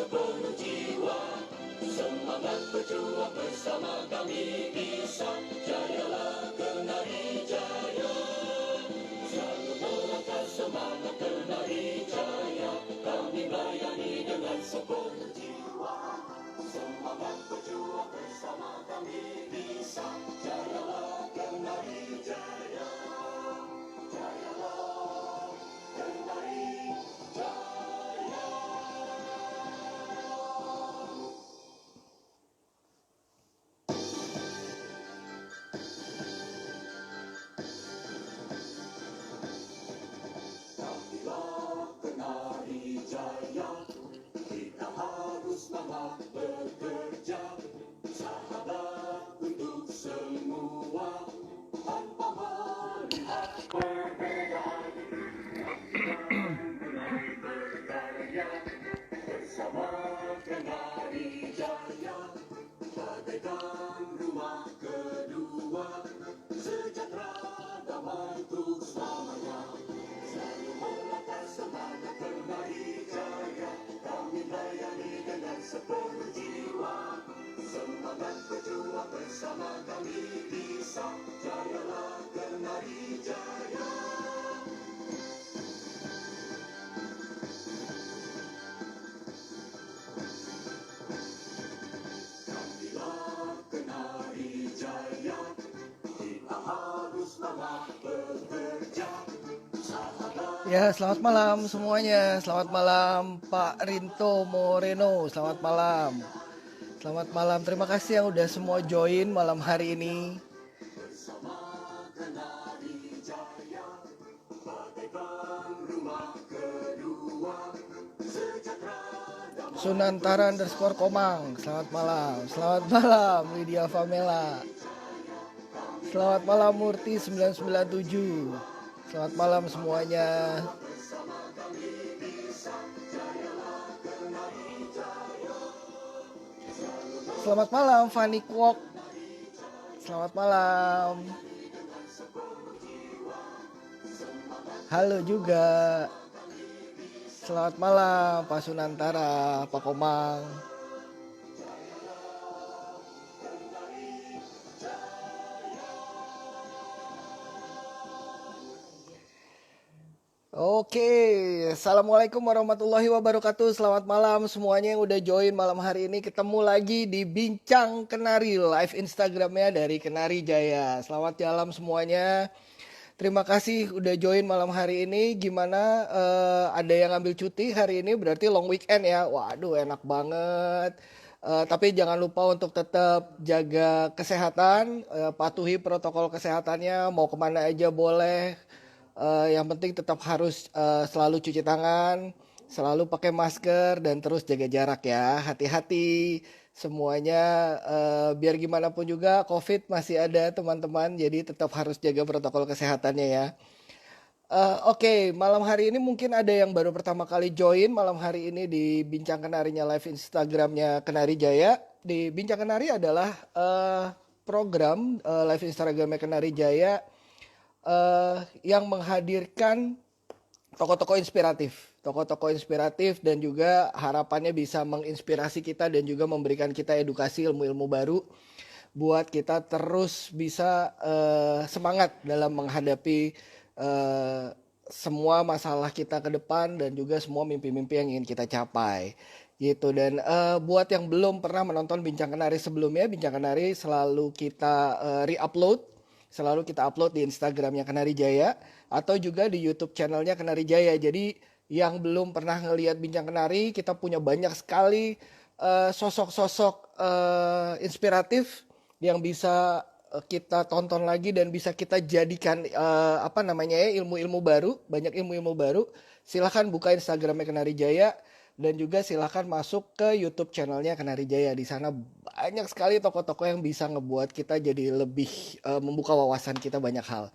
sepenuh jiwa. Semangat berjuang bersama kami bisa. Jayalah Kenari Jaya. Selalu melangkah semangat Kenari Jaya. Kami melayani dengan sepenuh jiwa. Semangat berjuang bersama kami bisa. Jayalah Kenari Jaya. Jayalah Kenari Jaya. Kamilah Kenari Jaya. Kita harus semangat bekerja. Sahabat untuk semua. Tanpa melihat perbedaan. Berkarya bersama Kenari Jaya. Bagaikan rumah kedua. Sejahtera damai untuk selamanya. Selalu melangkah semangat Kenari Jaya. Kami melayani dengan sepenuh jiwa. Semangat berjuang bersama kami bisa. Jayalah Kenari Jaya. Kamilah Kenari Jaya. Kita harus semangat bekerja. Ya, selamat malam semuanya. Selamat malam Pak Rinto Moreno. Selamat malam. Selamat malam. Terima kasih yang udah semua join malam hari ini. Sunantara _ Komang. Selamat malam. Selamat malam Lydia Famela. Selamat malam Murti 997. Selamat malam semuanya. Selamat malam Fanny Kwok. Selamat malam. Halo juga. Selamat malam Pak Sunantara, Pak Komang. Oke, assalamualaikum warahmatullahi wabarakatuh. Selamat malam semuanya yang udah join malam hari ini. Ketemu lagi di Bincang Kenari, live Instagramnya dari Kenari Jaya. Selamat malam semuanya. Terima kasih udah join malam hari ini. Gimana? Ada yang ambil cuti hari ini? Berarti long weekend ya. Waduh, enak banget. Tapi jangan lupa untuk tetap jaga kesehatan, patuhi protokol kesehatannya. Mau kemana aja boleh. Yang penting tetap harus selalu cuci tangan, selalu pakai masker, dan terus jaga jarak ya. Hati-hati semuanya, biar gimana pun juga COVID masih ada teman-teman, jadi tetap harus jaga protokol kesehatannya ya. Oke, malam hari ini mungkin ada yang baru pertama kali join malam hari ini di Bincang Kenarinya live Instagramnya Kenari Jaya. Di Bincang Kenari adalah program live Instagramnya Kenari Jaya yang menghadirkan tokoh-tokoh inspiratif dan juga harapannya bisa menginspirasi kita dan juga memberikan kita edukasi ilmu-ilmu baru buat kita terus bisa semangat dalam menghadapi semua masalah kita ke depan dan juga semua mimpi-mimpi yang ingin kita capai gitu. Dan buat yang belum pernah menonton Bincang Kenari sebelumnya, Bincang Kenari selalu kita selalu kita upload di Instagramnya Kenari Jaya atau juga di YouTube channelnya Kenari Jaya. Jadi yang belum pernah ngelihat Bincang Kenari, kita punya banyak sekali sosok-sosok inspiratif yang bisa kita tonton lagi dan bisa kita jadikan ilmu-ilmu baru, banyak ilmu-ilmu baru. Silahkan buka Instagramnya Kenari Jaya. Dan juga silahkan masuk ke YouTube channelnya Kenari Jaya. Di sana banyak sekali tokoh-tokoh yang bisa ngebuat kita jadi lebih membuka wawasan kita banyak hal.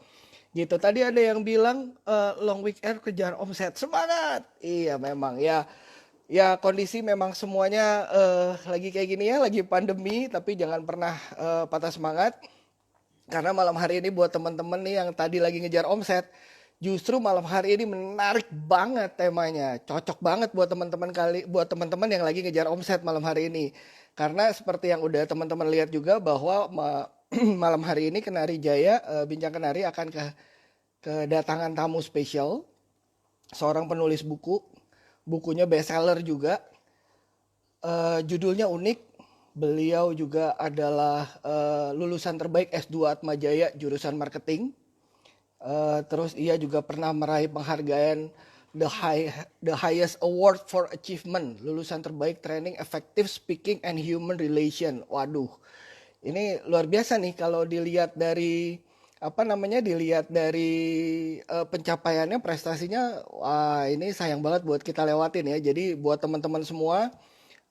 Gitu. Tadi ada yang bilang long weekend kejar omset. Semangat. Iya memang ya. Ya kondisi memang semuanya lagi kayak gini ya, lagi pandemi. Tapi jangan pernah patah semangat. Karena malam hari ini buat teman-teman nih yang tadi lagi ngejar omset, Justru malam hari ini menarik banget temanya. Cocok banget buat teman-teman yang lagi ngejar omset malam hari ini. Karena seperti yang udah teman-teman lihat juga bahwa malam hari ini Kenari Jaya Bincang Kenari akan kedatangan tamu spesial, seorang penulis buku. Bukunya bestseller juga. Judulnya unik. Beliau juga adalah lulusan terbaik S2 Atmajaya jurusan marketing. Terus ia juga pernah meraih penghargaan the highest award for achievement, lulusan terbaik training effective speaking and human relation. Waduh, ini luar biasa nih kalau dilihat dari pencapaiannya, prestasinya. Wah, ini sayang banget buat kita lewatin ya. Jadi buat teman-teman semua,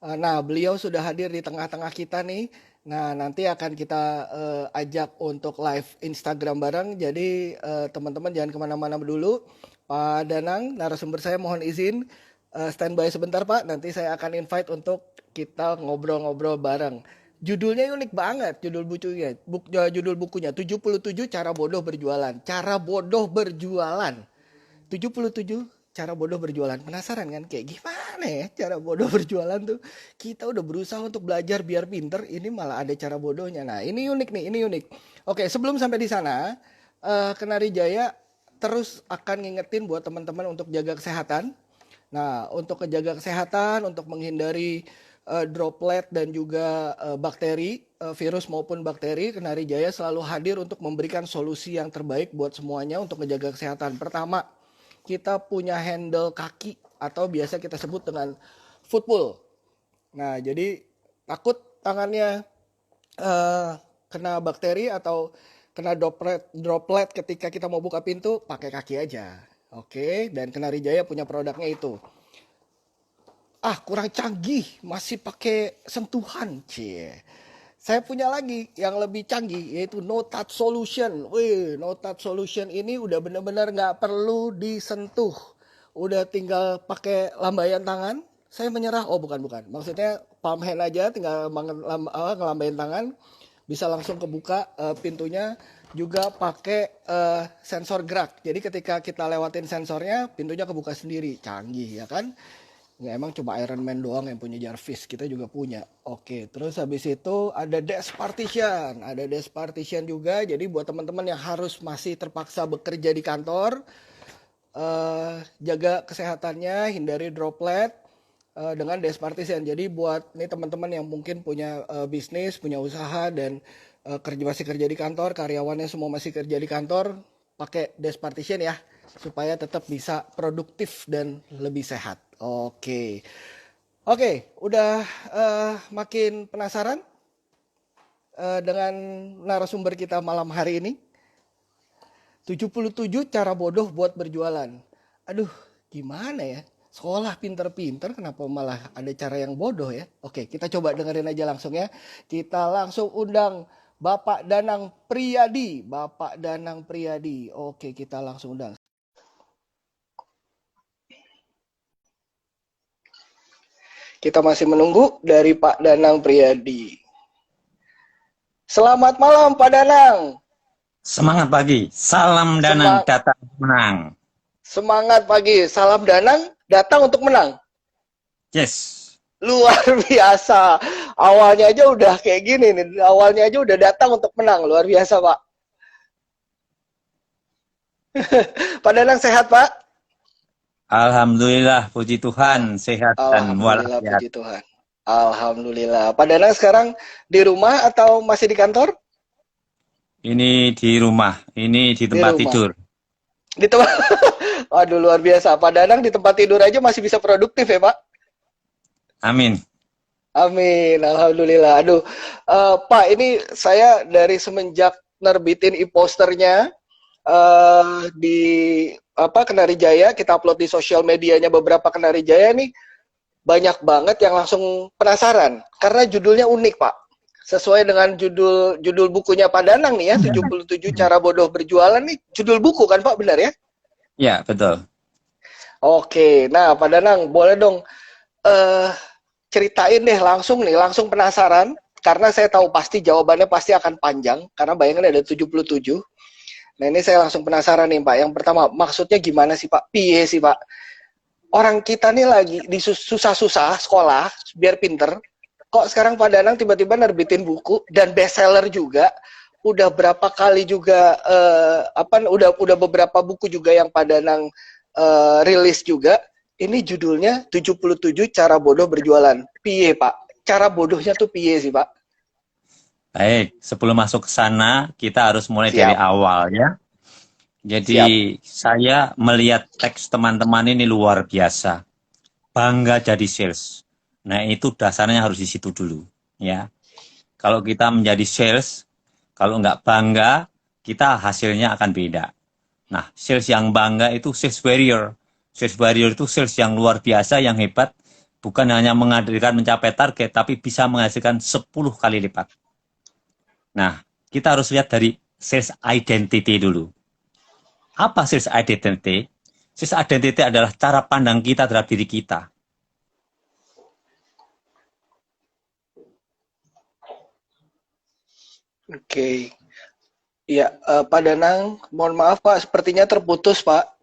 nah beliau sudah hadir di tengah-tengah kita nih. Nah, nanti akan kita ajak untuk live Instagram bareng. Jadi teman-teman jangan kemana-mana dulu. Pak Danang, narasumber saya mohon izin standby sebentar Pak. Nanti saya akan invite untuk kita ngobrol-ngobrol bareng. Judulnya unik banget, judul bukunya 77 Cara Bodoh Berjualan. Cara bodoh berjualan. 77 cara bodoh berjualan. Penasaran kan kayak gimana ya cara bodoh berjualan tuh? Kita udah berusaha untuk belajar biar pinter, ini malah ada cara bodohnya. Nah, ini unik nih, ini unik. Oke, sebelum sampai di sana, Kenari Jaya terus akan ngingetin buat teman-teman untuk jaga kesehatan. Nah, untuk menjaga kesehatan, untuk menghindari droplet dan juga bakteri, virus maupun bakteri, Kenari Jaya selalu hadir untuk memberikan solusi yang terbaik buat semuanya untuk menjaga kesehatan. Pertama, kita punya handle kaki atau biasa kita sebut dengan football. Nah, jadi takut tangannya kena bakteri atau kena droplet ketika kita mau buka pintu, pakai kaki aja. Oke, dan Kenari Jaya punya produknya itu. Kurang canggih, masih pakai sentuhan, cie. Saya punya lagi yang lebih canggih, yaitu No Touch Solution. Wih, No Touch Solution ini udah benar-benar nggak perlu disentuh. Udah tinggal pakai lambaian tangan. Saya menyerah. Oh, bukan. Maksudnya palm hand aja, tinggal ngelambaian tangan. Bisa langsung kebuka pintunya. Juga pakai sensor gerak. Jadi ketika kita lewatin sensornya, pintunya kebuka sendiri. Canggih, ya kan? Nggak, emang cuma Iron Man doang yang punya Jarvis, kita juga punya. Oke, terus habis itu ada desk partition. Ada desk partition juga, jadi buat teman-teman yang harus masih terpaksa bekerja di kantor, jaga kesehatannya, hindari droplet dengan desk partition. Jadi buat nih teman-teman yang mungkin punya bisnis, punya usaha, dan masih kerja di kantor, karyawannya semua masih kerja di kantor, pakai desk partition ya, supaya tetap bisa produktif dan lebih sehat. Oke, udah makin penasaran dengan narasumber kita malam hari ini. 77 cara bodoh buat berjualan. Aduh, gimana ya? Sekolah pinter-pinter, kenapa malah ada cara yang bodoh ya? Oke, kita coba dengerin aja langsung ya. Kita langsung undang Bapak Danang Priyadi. Oke, kita langsung undang. Kita masih menunggu dari Pak Danang Priyadi. Selamat malam Pak Danang. Semangat pagi, salam Danang datang menang. Semangat pagi, salam Danang datang untuk menang. Yes. Luar biasa. Awalnya aja udah kayak gini nih. Awalnya aja udah datang untuk menang. Luar biasa Pak. Pak Danang sehat Pak? Alhamdulillah, puji Tuhan, sehat dan Alhamdulillah, walafiat. puji Tuhan. Alhamdulillah. Pak Danang sekarang di rumah atau masih di kantor? Ini di rumah, ini di tempat tidur. Di tempat. Waduh, luar biasa. Pak Danang di tempat tidur aja masih bisa produktif ya Pak? Amin. Amin, alhamdulillah. Aduh, Pak, ini saya dari semenjak nerbitin e-posternya di Kenari Jaya, kita upload di sosial medianya beberapa Kenari Jaya nih, banyak banget yang langsung penasaran karena judulnya unik Pak. Sesuai dengan judul bukunya Pak Danang nih ya, 77 cara bodoh berjualan nih, judul buku kan Pak, benar ya? Ya, betul. Oke, nah Pak Danang boleh dong ceritain deh langsung penasaran, karena saya tahu pasti jawabannya pasti akan panjang karena bayangan ada 77. Nah ini saya langsung penasaran nih Pak. Yang pertama, maksudnya gimana sih Pak? Piye sih Pak? Orang kita nih lagi di susah-susah sekolah biar pinter. Kok sekarang Pak Danang tiba-tiba nerbitin buku dan bestseller juga. Udah berapa kali juga udah beberapa buku juga yang Pak Danang rilis juga. Ini judulnya 77 Cara Bodoh Berjualan. Piye Pak? Cara bodohnya tuh piye sih Pak? Baik, sebelum masuk ke sana, kita harus mulai dari Siap, awal ya. siap. Jadi, saya melihat teks teman-teman ini luar biasa. Bangga jadi sales. Nah, itu dasarnya harus di situ dulu. Ya, kalau kita menjadi sales, kalau nggak bangga, kita hasilnya akan beda. Nah, sales yang bangga itu sales warrior. Sales warrior itu sales yang luar biasa, yang hebat. Bukan hanya menghadirkan mencapai target, tapi bisa menghasilkan 10 kali lipat. Nah, kita harus lihat dari sales identity dulu. Apa sales identity? Sales identity adalah cara pandang kita terhadap diri kita. Oke. Ya, Pak Danang, mohon maaf Pak, sepertinya terputus Pak.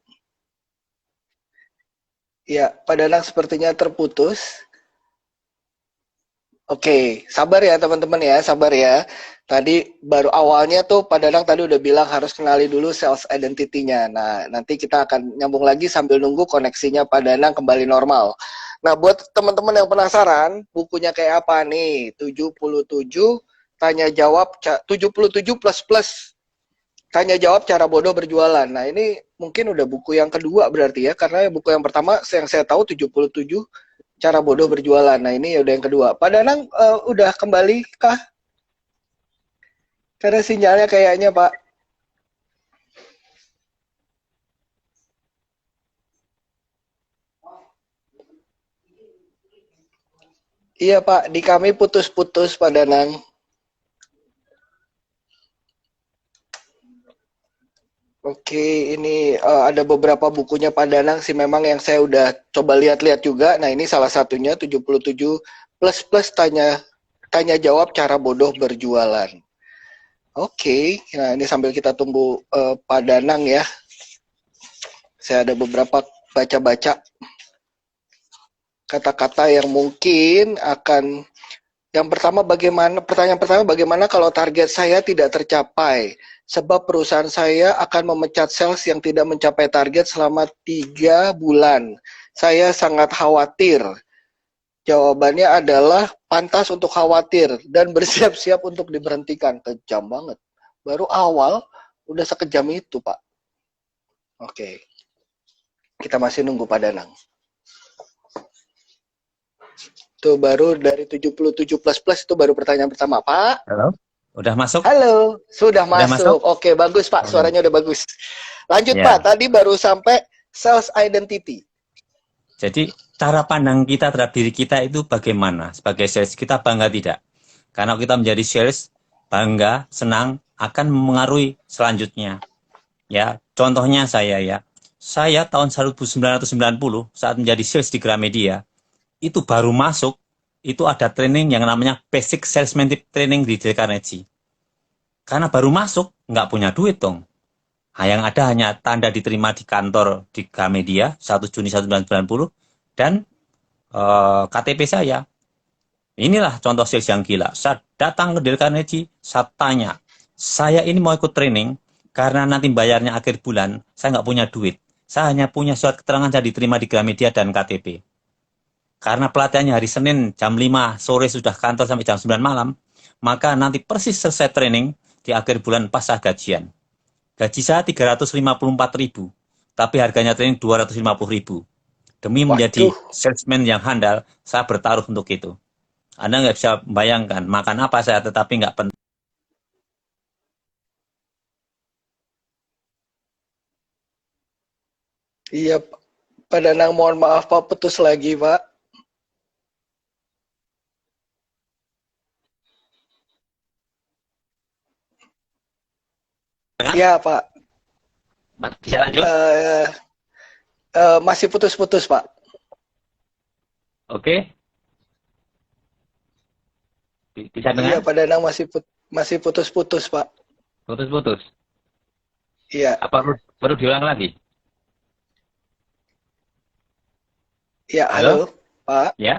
Ya, Pak Danang sepertinya terputus. Oke, sabar ya teman-teman ya, sabar ya. Tadi baru awalnya tuh Pak Danang tadi udah bilang harus kenali dulu sales identity-nya. Nah, nanti kita akan nyambung lagi sambil nunggu koneksinya Pak Danang kembali normal. Nah, buat teman-teman yang penasaran, bukunya kayak apa nih? 77 tanya jawab 77 plus plus tanya jawab cara bodoh berjualan. Nah, ini mungkin udah buku yang kedua berarti ya, karena buku yang pertama yang saya tahu 77 cara bodoh berjualan. Nah, ini udah yang kedua. Pak Danang udah kembali kah? Karena sinyalnya kayaknya, Pak. Iya, Pak. Di kami putus-putus, Pak Danang. Oke, ini ada beberapa bukunya Pak Danang sih memang yang saya udah coba lihat-lihat juga. Nah, ini salah satunya 77 plus plus tanya tanya jawab cara bodoh berjualan. Oke, nah ini sambil kita tunggu Pak Danang ya. Saya ada beberapa baca-baca kata-kata yang mungkin akan pertanyaan pertama bagaimana kalau target saya tidak tercapai? Sebab perusahaan saya akan memecat sales yang tidak mencapai target selama 3 bulan. Saya sangat khawatir. Jawabannya adalah pantas untuk khawatir dan bersiap-siap untuk diberhentikan. Kejam banget. Baru awal udah sekejam itu, Pak. Oke. Kita masih nunggu Pak Danang. Itu baru dari 77 plus plus itu baru pertanyaan pertama, Pak. Halo? Udah masuk? Halo, sudah Udah masuk? masuk. Oke, bagus Pak, Oke. suaranya udah bagus. Lanjut Pak, Ya. tadi baru sampai sales identity. Jadi, cara pandang kita terhadap diri kita itu bagaimana? Sebagai sales, kita bangga tidak? Karena kita menjadi sales, bangga, senang, akan mempengaruhi selanjutnya. Ya, contohnya saya ya. Saya tahun 1990 saat menjadi sales di Gramedia, itu baru masuk, itu ada training yang namanya Basic Salesmanship Training di Dale Carnegie. Karena baru masuk, nggak punya duit dong. Nah, yang ada hanya tanda diterima di kantor di Gramedia 1 Juni 1990 dan KTP saya. Inilah contoh sales yang gila. Saya datang ke Dale Carnegie, saya tanya, saya ini mau ikut training karena nanti bayarnya akhir bulan, saya nggak punya duit. Saya hanya punya surat keterangan saya diterima di Gramedia dan KTP. Karena pelatihannya hari Senin jam 5 sore sudah kantor sampai jam 9 malam, maka nanti persis selesai training di akhir bulan pas saya gajian. Gaji saya 354.000, tapi harganya training 250.000. Demi menjadi Waduh, salesman yang handal, saya bertaruh untuk itu. Anda nggak bisa bayangkan makan apa saya, tetapi nggak penting. iya Pak Danang mohon maaf Pak, putus lagi Pak. Iya Pak, Bisa lanjut? Eh, masih putus-putus Pak. Oke, bisa Iya dengar? Pak Danang masih putus-putus Pak. Putus-putus. Iya, Apa perlu diulang lagi? iya, Halo? halo, Pak. Ya?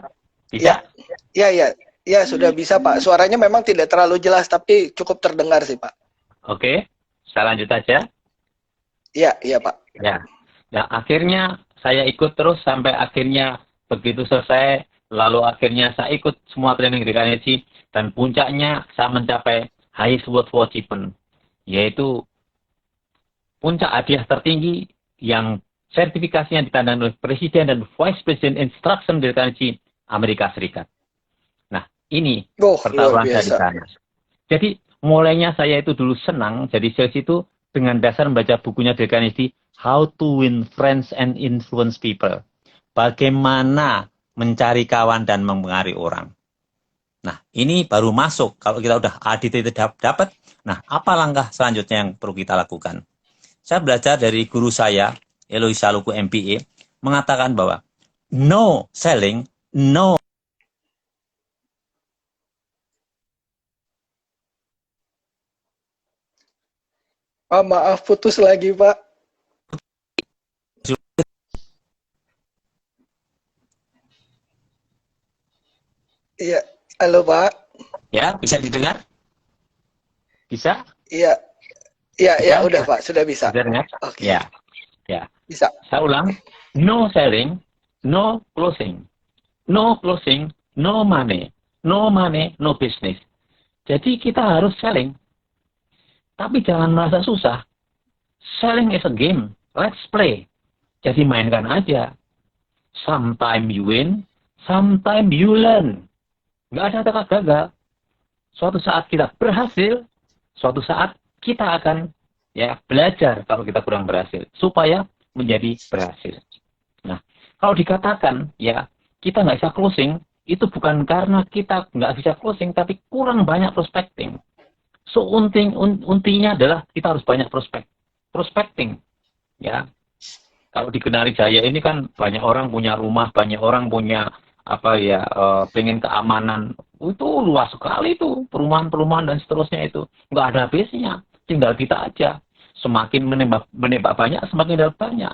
Iya, Bisa? iya, iya. Iya, sudah bisa, Pak. Suaranya memang tidak terlalu jelas, tapi cukup terdengar sih, Pak. Oke. Saya lanjut aja. Iya, iya, Pak. Ya. Nah, akhirnya saya ikut terus sampai akhirnya begitu selesai, lalu akhirnya saya ikut semua training di Energy dan puncaknya saya mencapai highest world achievement, yaitu puncak hadiah tertinggi yang sertifikasinya ditandai oleh Presiden dan Vice President Instruction dari Energy Amerika Serikat. Nah, ini Oh, luar pertaruhan saya di biasa. sana. Jadi, mulainya saya itu dulu senang jadi sales itu dengan dasar membaca bukunya Dale Carnegie, How to Win Friends and Influence People. Bagaimana mencari kawan dan mempengaruhi orang. Nah, ini baru masuk. Kalau kita udah ADT itu dapat, nah apa langkah selanjutnya yang perlu kita lakukan? Saya belajar dari guru saya, Eloisa Luku MBA, mengatakan bahwa no selling, no. Pak, maaf putus lagi, Pak. Iya, halo, Pak. Ya, bisa didengar? Bisa? Iya, iya, iya, Bisa? udah, Pak. Sudah bisa. Bisa dengar? Oke, Ya, ya. bisa. Saya ulang, no selling, no closing. No closing, no money. No money, no business. Jadi kita harus selling. Tapi jangan merasa susah. Selling is a game. Let's play. Jadi mainkan aja. Sometime you win, sometime you learn. Nggak ada kata gagal. Suatu saat kita berhasil, suatu saat kita akan ya belajar kalau kita kurang berhasil. Supaya menjadi berhasil. Nah, kalau dikatakan ya kita nggak bisa closing, itu bukan karena kita nggak bisa closing, tapi kurang banyak prospecting. So, untinya adalah kita harus banyak prospecting. Ya, kalau di Kenari Jaya ini kan banyak orang punya rumah, banyak orang punya apa ya, pengen keamanan. Itu luas sekali itu, perumahan-perumahan dan seterusnya itu. Nggak ada habisnya, tinggal kita aja. Semakin menembak banyak, semakin dapat banyak.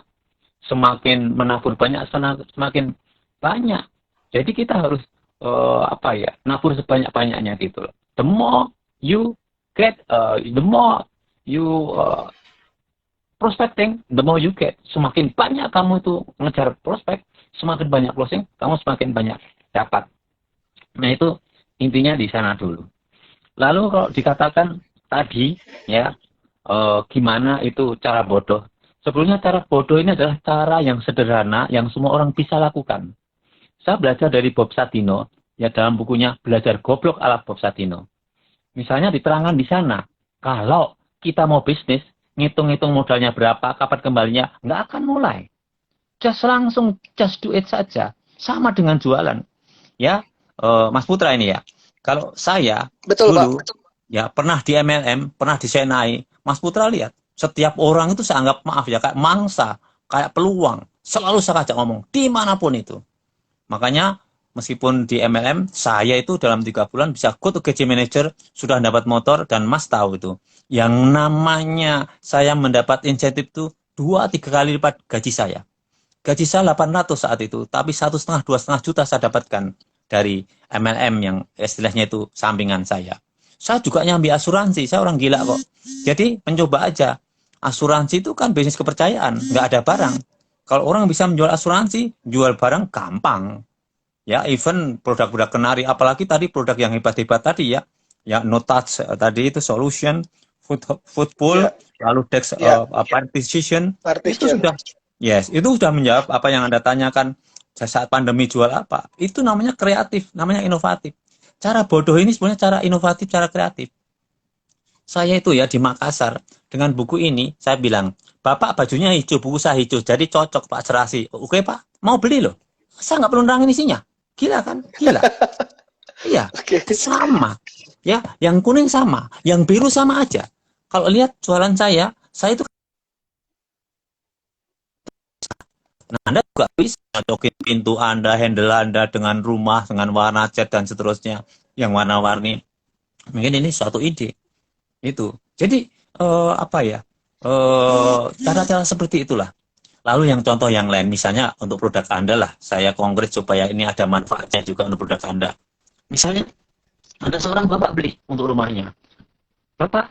Semakin menabur banyak, semakin banyak. Jadi kita harus apa ya, nabur sebanyak-banyaknya gitu loh. The more you get, the more you prospecting, the more you get. Semakin banyak kamu itu ngejar prospek, semakin banyak closing, kamu semakin banyak dapat. Nah, itu intinya di sana dulu. Lalu kalau dikatakan tadi ya, gimana itu cara bodoh? Sebelumnya cara bodoh ini adalah cara yang sederhana yang semua orang bisa lakukan. Saya belajar dari Bob Sadino ya dalam bukunya Belajar Goblok ala Bob Sadino. Misalnya diterangkan di sana, kalau kita mau bisnis, ngitung-ngitung modalnya berapa, kapan kembalinya, nggak akan mulai. Just do it saja. Sama dengan jualan. Ya, Mas Putra ini ya. Kalau saya Betul, dulu Pak. ya pernah di MLM, pernah di Senai, Mas Putra lihat, setiap orang itu saya anggap maaf ya kayak mangsa, kayak peluang. Selalu saya ajak ngomong dimanapun itu. Makanya meskipun di MLM, saya itu dalam 3 bulan bisa go to gaji manager, sudah dapat motor, dan Mas tahu itu. Yang namanya saya mendapat insentif itu 2-3 kali lipat gaji saya. Gaji saya 800 saat itu, tapi 1,5-2,5 juta saya dapatkan dari MLM yang istilahnya itu sampingan saya. Saya juga nyambi asuransi, saya orang gila kok. Jadi mencoba aja. Asuransi itu kan bisnis kepercayaan, nggak ada barang. Kalau orang bisa menjual asuransi, jual barang gampang. Ya, even produk-produk Kenari, apalagi tadi produk yang hebat-hebat tadi ya. Ya, no touch tadi itu solution, football, Ya, lalu Dex ya, partition, itu partition. sudah itu sudah menjawab apa yang Anda tanyakan saat pandemi jual apa. Itu namanya kreatif, namanya inovatif. Cara bodoh ini sebenarnya cara inovatif, cara kreatif. Saya itu ya di Makassar, dengan buku ini, saya bilang, Bapak bajunya hijau, buku saya hijau, jadi cocok Pak Serasi. Oke Pak, mau beli loh. Saya nggak perlu nerangin isinya. Gila kan? Gila. Iya, Oke. sama. Ya, yang kuning sama, yang biru sama aja. Kalau lihat jualan saya itu, nah, Anda juga bisa cocokin pintu Anda, handle Anda dengan rumah, dengan warna cat dan seterusnya, yang warna-warni. Mungkin ini suatu ide. Itu. Jadi apa ya? Cara-cara seperti itulah. Lalu yang contoh yang lain, misalnya untuk produk Anda lah, saya konkret supaya ini ada manfaatnya juga untuk produk Anda. Misalnya, ada seorang bapak beli untuk rumahnya. Bapak,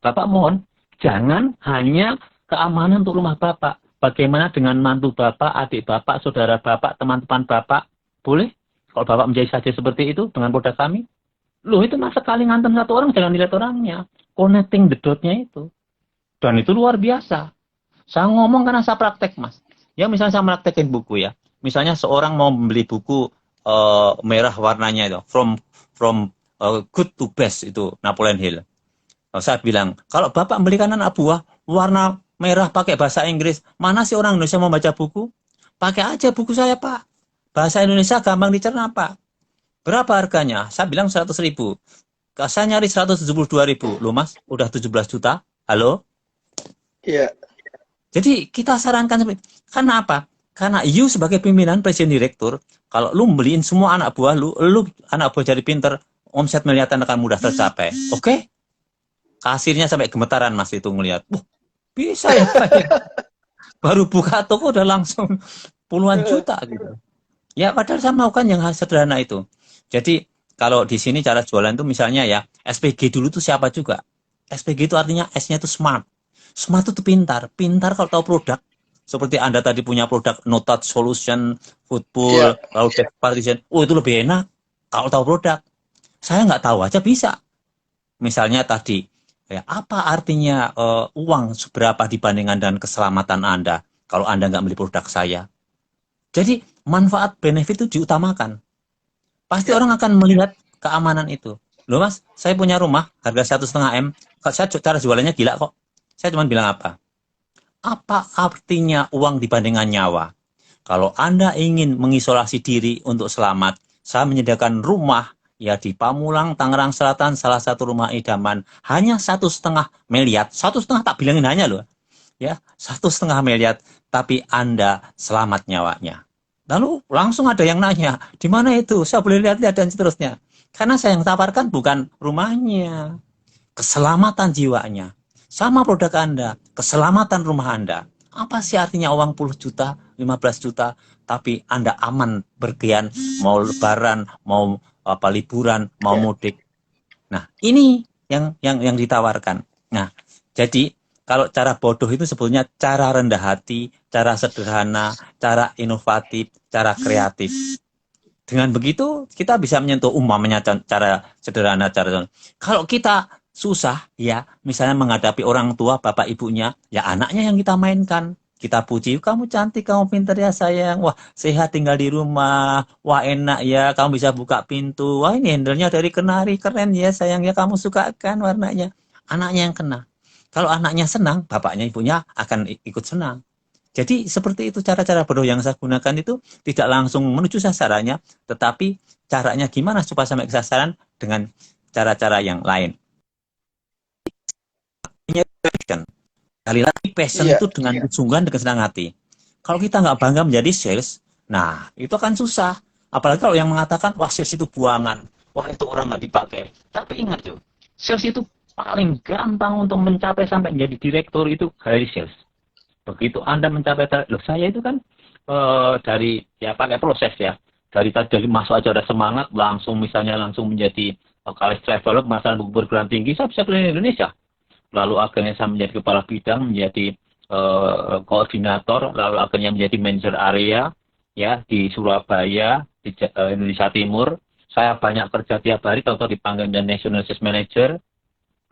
Bapak mohon, jangan hanya keamanan untuk rumah Bapak. Bagaimana dengan mantu Bapak, adik Bapak, saudara Bapak, teman-teman Bapak? Boleh? Kalau Bapak menjadi saja seperti itu dengan produk kami? Loh, itu masa kali ngantem satu orang, jangan dilihat orangnya. Connecting the dot-nya itu. Dan itu luar biasa. Saya ngomong karena saya praktek, Mas. Ya, misalnya saya praktekin buku ya. Misalnya seorang mau membeli buku merah warnanya itu, from good to best itu Napoleon Hill. Saya bilang, kalau Bapak belikan anak buah warna merah pakai bahasa Inggris, mana sih orang Indonesia mau baca buku? Pakai aja buku saya, Pak. Bahasa Indonesia gampang dicerna, Pak. Berapa harganya? Saya bilang 100.000. Saya nyari 172.000. Loh, Mas, udah 17 juta. Halo? Iya. Jadi kita sarankan seperti karena apa? Karena you sebagai pimpinan presiden direktur, kalau lu beliin semua anak buah lu anak buah jadi pinter, omset miliaran akan mudah tercapai. Oke? Kasirnya sampai gemetaran Mas itu ngelihat. Wah, bisa ya Pak ya? Baru buka toko udah langsung puluhan juta gitu. Ya padahal saya melakukan yang sederhana itu. Jadi kalau di sini cara jualan itu misalnya ya, SPG dulu tuh siapa juga? SPG itu artinya S-nya itu smart. Smart itu pintar. Pintar kalau tahu produk. Seperti Anda tadi punya produk no touch solution, football, Iya. lalu desk partition. Oh, itu lebih enak kalau tahu produk. Saya nggak tahu aja bisa. Misalnya tadi, ya, apa artinya uang seberapa dibandingkan dengan keselamatan Anda kalau Anda nggak beli produk saya? Jadi manfaat benefit itu diutamakan. Pasti Iya. orang akan melihat keamanan itu. Loh Mas, saya punya rumah harga 1,5 M. Saya cara jualannya gila kok. Saya cuma bilang apa? Apa artinya uang dibandingkan nyawa? Kalau Anda ingin mengisolasi diri untuk selamat, saya menyediakan rumah ya di Pamulang, Tangerang Selatan, salah satu rumah idaman, hanya 1,5 miliar. 1,5 tak bilangin hanya loh, ya 1,5 miliar, tapi Anda selamat nyawanya. Lalu langsung ada yang nanya, di mana itu? Saya boleh lihat-lihat dan seterusnya. Karena saya yang tawarkan bukan rumahnya, keselamatan jiwanya. Sama produk Anda, keselamatan rumah Anda. Apa sih artinya uang 10 juta, 15 juta, tapi Anda aman bergian, mau lebaran, mau apa liburan, mau Iya. mudik. Nah, ini yang ditawarkan. Nah, jadi kalau cara bodoh itu sebetulnya cara rendah hati, cara sederhana, cara inovatif, cara kreatif. Dengan begitu kita bisa menyentuh umpamanya cara sederhana, cara kalau kita susah ya, misalnya menghadapi orang tua, bapak ibunya, ya anaknya yang kita mainkan. Kita puji, kamu cantik, kamu pintar ya sayang, wah sehat tinggal di rumah, wah enak ya, kamu bisa buka pintu, wah ini handle-nya dari kenari, keren ya sayang ya, kamu suka kan warnanya. Anaknya yang kena. Kalau anaknya senang, bapaknya ibunya akan ikut senang. Jadi seperti itu cara-cara bodoh yang saya gunakan itu tidak langsung menuju sasarannya, tetapi caranya gimana supaya sampai ke sasaran dengan cara-cara yang lain. Ini kan kali lagi passion Iya. itu dengan kesungguhan dan kesenangan hati. Kalau kita nggak bangga menjadi sales, nah itu akan susah. Apalagi kalau yang mengatakan wah sales itu buangan, wah itu orang nggak dipakai. Tapi ingat tuh, sales itu paling gampang untuk mencapai sampai menjadi direktur itu dari sales. Begitu Anda mencapai, loh saya itu kan dari ya pakai proses ya. Dari masuk aja ada semangat, langsung misalnya langsung menjadi college traveler, masalah buku perguruan tinggi, saya bisa keliling Indonesia. Lalu akhirnya saya menjadi kepala bidang, menjadi koordinator, lalu akhirnya menjadi manajer area ya di Surabaya, di Indonesia Timur. Saya banyak kerja tiap hari, contoh dipanggil menjadi National Sales Manager.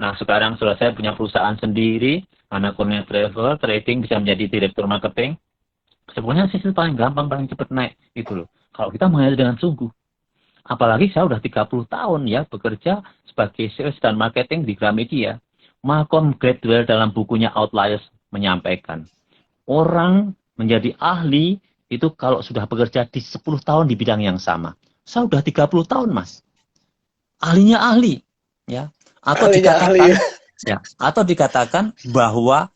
Nah, sekarang sudah saya punya perusahaan sendiri, Anaconda Travel, trading, bisa menjadi direktur marketing. Sebenarnya sih itu paling gampang, paling cepat naik. Itu loh. Kalau kita mengajar dengan sungguh. Apalagi saya udah 30 tahun ya bekerja sebagai sales dan marketing di Gramedia. Malcolm Gladwell dalam bukunya Outliers menyampaikan, orang menjadi ahli itu kalau sudah bekerja di 10 tahun di bidang yang sama. Saya udah 30 tahun, Mas. Ahlinya ahli, ya. Atau Ahlinya ahli. dikatakan ya, atau dikatakan bahwa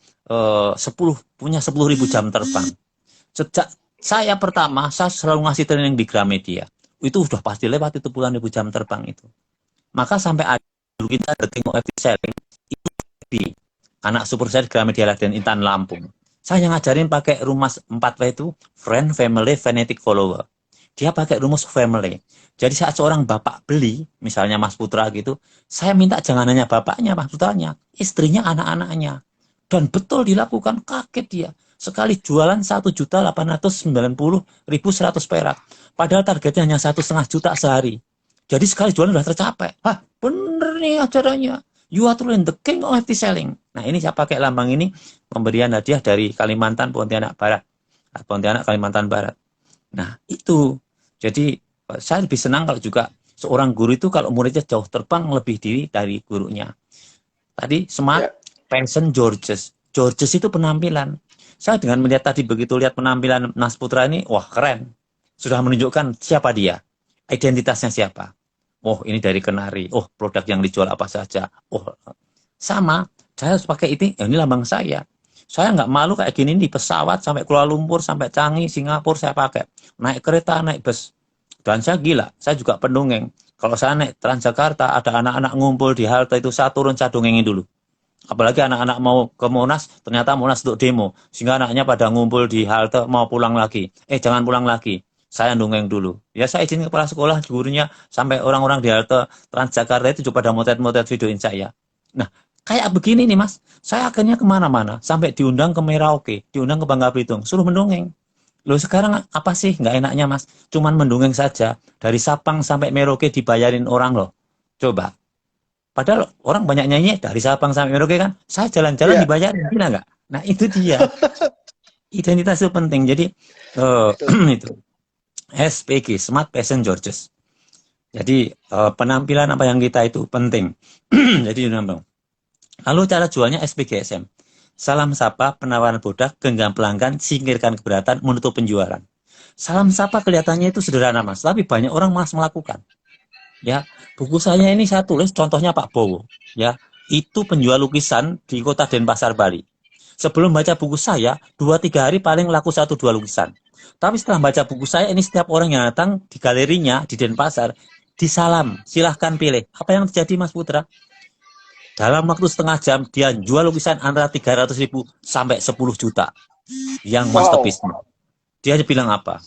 10 punya 10.000 jam terbang. Sejak saya pertama, saya selalu ngasih training di Gramedia. Itu sudah pasti lewat itu puluhan ribu jam terbang itu. Maka sampai ada dulu kita ada tengok FT sharing itu anak super saya di Gramedia Raden Intan Lampung. Saya ngajarin pakai rumus 4W itu, friend, family, fanatic, follower. Dia pakai rumus family. Jadi saat seorang bapak beli, misalnya Mas Putra gitu, saya minta jangan hanya bapaknya, Mas Putranya, istrinya, anak-anaknya. Dan betul dilakukan, kaget dia. Sekali jualan 1.890.100 perak. Padahal targetnya hanya 1,5 juta sehari. Jadi sekali jualan sudah tercapai. Hah, bener nih acaranya. You are truly the king of FT selling. Nah ini saya pakai lambang ini, pemberian hadiah dari Kalimantan, Pontianak Barat. Pontianak, Kalimantan Barat. Nah itu. Jadi saya lebih senang kalau juga seorang guru itu kalau muridnya jauh terbang lebih diri dari gurunya. Tadi smart, passion, Georges. Georges itu penampilan. Saya dengan melihat tadi begitu lihat penampilan Mas Putra ini, wah keren. Sudah menunjukkan siapa dia, identitasnya siapa. Oh ini dari Kenari. Oh produk yang dijual apa saja. Oh sama. Saya harus pakai ini lambang saya. Saya nggak malu kayak gini di pesawat sampai Kuala Lumpur, sampai Changi, Singapura saya pakai. Naik kereta, naik bus. Dan saya gila. Saya juga pendongeng. Kalau saya naik Transjakarta, ada anak-anak ngumpul di halte itu, saya turun, saya dongengin dulu. Apalagi anak-anak mau ke Monas, ternyata Monas untuk demo. Sehingga anaknya pada ngumpul di halte, mau pulang lagi. Jangan pulang lagi. Saya dongeng dulu. Ya saya izin kepala sekolah, gurunya, sampai orang-orang di halte Transjakarta itu juga pada motet-motet videoin saya. Nah, kayak begini nih Mas. Saya akhirnya kemana-mana. Sampai diundang ke Merauke, diundang ke Bangka Belitung. Suruh mendongeng. Loh sekarang apa sih nggak enaknya Mas? Cuman mendongeng saja. Dari Sapang sampai Merauke dibayarin orang loh. Coba. Padahal orang banyak nyanyi dari Sabang sampai Merauke kan, saya jalan-jalan dibayarin, gila nggak? Nah itu dia, identitas itu penting. Jadi itu SPG, Smart, Passion, Georges. Jadi penampilan apa yang kita itu penting. Jadi lalu cara jualnya SPGSM. Salam sapa, penawaran produk, genggam pelanggan, singkirkan keberatan, menutup penjualan. Salam sapa kelihatannya itu sederhana Mas, tapi banyak orang malas melakukan. Ya, buku saya ini saya tulis contohnya Pak Bowo. Ya, itu penjual lukisan di kota Denpasar, Bali. Sebelum baca buku saya, 2-3 hari paling laku 1-2 lukisan. Tapi setelah baca buku saya, ini setiap orang yang datang di galerinya di Denpasar, disalam, silahkan pilih. Apa yang terjadi Mas Putra? Dalam waktu setengah jam, dia jual lukisan antara 300.000 sampai 10 juta. Yang masterpiece-nya. Dia bilang apa?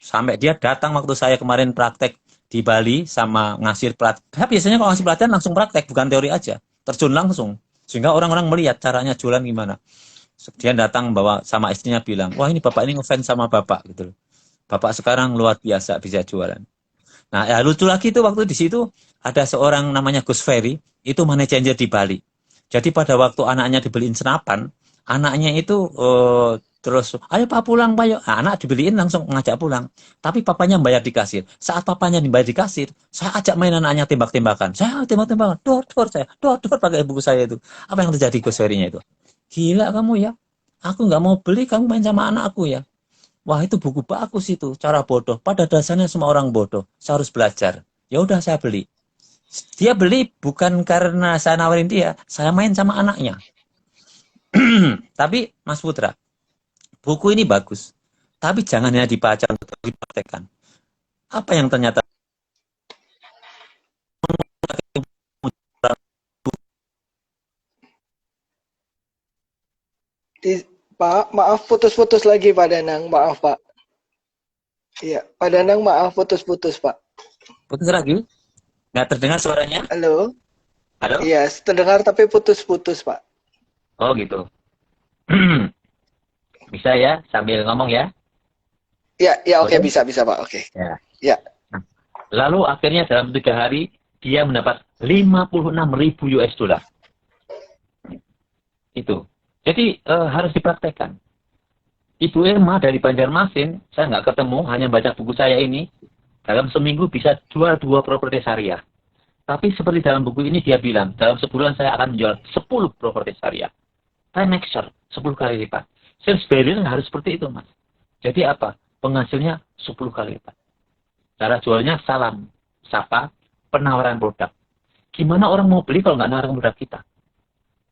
Sampai dia datang waktu saya kemarin praktek di Bali sama ngasih pelatihan. Biasanya kalau ngasih pelatihan langsung praktek, bukan teori aja. Terjun langsung. Sehingga orang-orang melihat caranya jualan gimana. Dia datang bawa sama istrinya bilang, wah ini bapak ini ngefans sama bapak gitu. Bapak sekarang luar biasa bisa jualan. Nah ya lucu lagi tuh waktu di situ ada seorang namanya Gus Ferry, itu money changer di Bali. Jadi pada waktu anaknya dibeliin senapan, anaknya itu terus, ayo Pak pulang Pak yuk. Nah, anak dibeliin langsung ngajak pulang. Tapi papanya bayar di kasir. Saat papanya dibayar di kasir, saya ajak main anaknya tembak-tembakan. Saya tembak-tembakan, dor pakai buku saya itu. Apa yang terjadi Gus Ferry-nya itu? Gila kamu ya. Aku nggak mau beli, kamu main sama anakku ya. Wah itu buku bagus itu, cara bodoh. Pada dasarnya semua orang bodoh. Saya harus belajar. Ya udah saya beli. Dia beli bukan karena saya nawarin dia, saya main sama anaknya. Tapi Mas Putra, buku ini bagus, tapi jangan hanya dibaca untuk dipraktekkan. Apa yang ternyata Pak, maaf putus-putus lagi Pak Danang, maaf Pak. Iya, Pak Danang maaf putus-putus Pak. putus lagi? Nggak terdengar suaranya? Halo? Halo? Iya, terdengar tapi putus-putus Pak. Oh gitu. Bisa ya, sambil ngomong ya? Ya oke, Boleh? bisa Pak, oke. Ya. Ya. Lalu akhirnya dalam 3 hari, dia mendapat 56.000 US dollar. Itu. Jadi harus dipraktekkan. Ibu Irma dari Banjarmasin, saya nggak ketemu, hanya baca buku saya ini. Dalam seminggu bisa jual 2 properti syariah. Tapi seperti dalam buku ini dia bilang, dalam sebulan saya akan menjual 10 properti syariah. 10x 10 kali lipat. Sales barrier harus seperti itu, Mas. Jadi apa? Penghasilnya 10 kali lipat. Cara jualnya salam, sapa, penawaran produk. Gimana orang mau beli kalau nggak nawarin produk kita?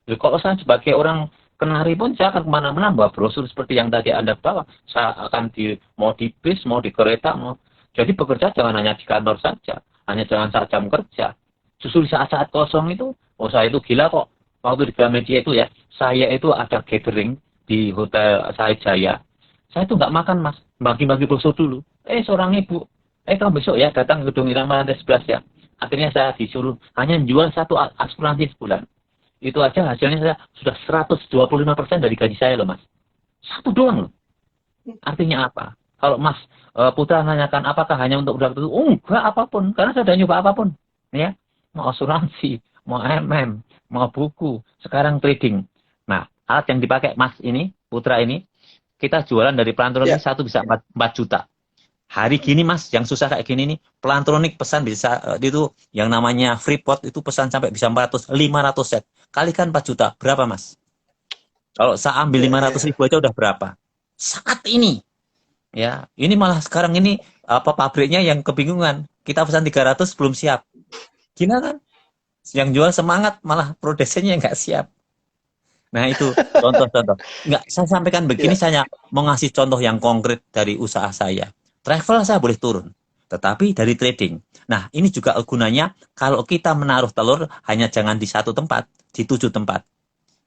Jadi, kalau saya sebagai orang Kenari pun saya akan kemana-mana bawa brosur seperti yang tadi Anda bawa. Saya akan mau di bis, mau di kereta, mau. Jadi bekerja jangan hanya di kantor saja. Hanya jangan saat jam kerja. Justru di saat-saat kosong itu, oh saya itu gila kok. waktu di Gramedia itu ya, saya itu ada gathering di Hotel Sai Jaya. Saya tuh nggak makan mas, bagi-bagi bakso dulu. Seorang ibu, kamu besok ya datang ke gedung Irama lantai 11 ya. Akhirnya saya disuruh hanya jual satu asuransi sebulan. Itu aja hasilnya saya sudah 125% dari gaji saya loh mas. Satu doang loh. Artinya apa? Kalau Mas Putra nanyakan apakah hanya untuk produk itu? Enggak, apapun. Karena saya sudah nyoba apapun. Ya, mau asuransi, mau MM, mau buku, sekarang trading. Nah, alat yang dipakai Mas ini, Putra ini, kita jualan dari Plantronic satu bisa 4 juta. Hari gini Mas, yang susah kayak gini nih, Plantronic pesan bisa, itu yang namanya Freeport, itu pesan sampai bisa 500 set. Kalikan 4 juta, berapa Mas? Kalau saya ambil 500.000 aja udah berapa? Saat ini. Ya, ini malah sekarang ini pabriknya yang kebingungan. Kita pesan 300 belum siap. Gila kan? Yang jual semangat malah produsennya nggak siap. Nah, itu contoh-contoh. Nggak, saya sampaikan begini, saya mau ngasih contoh yang konkret dari usaha saya. Travel saya boleh turun, tetapi dari trading. Nah, ini juga gunanya kalau kita menaruh telur hanya jangan di satu tempat, di 7 tempat.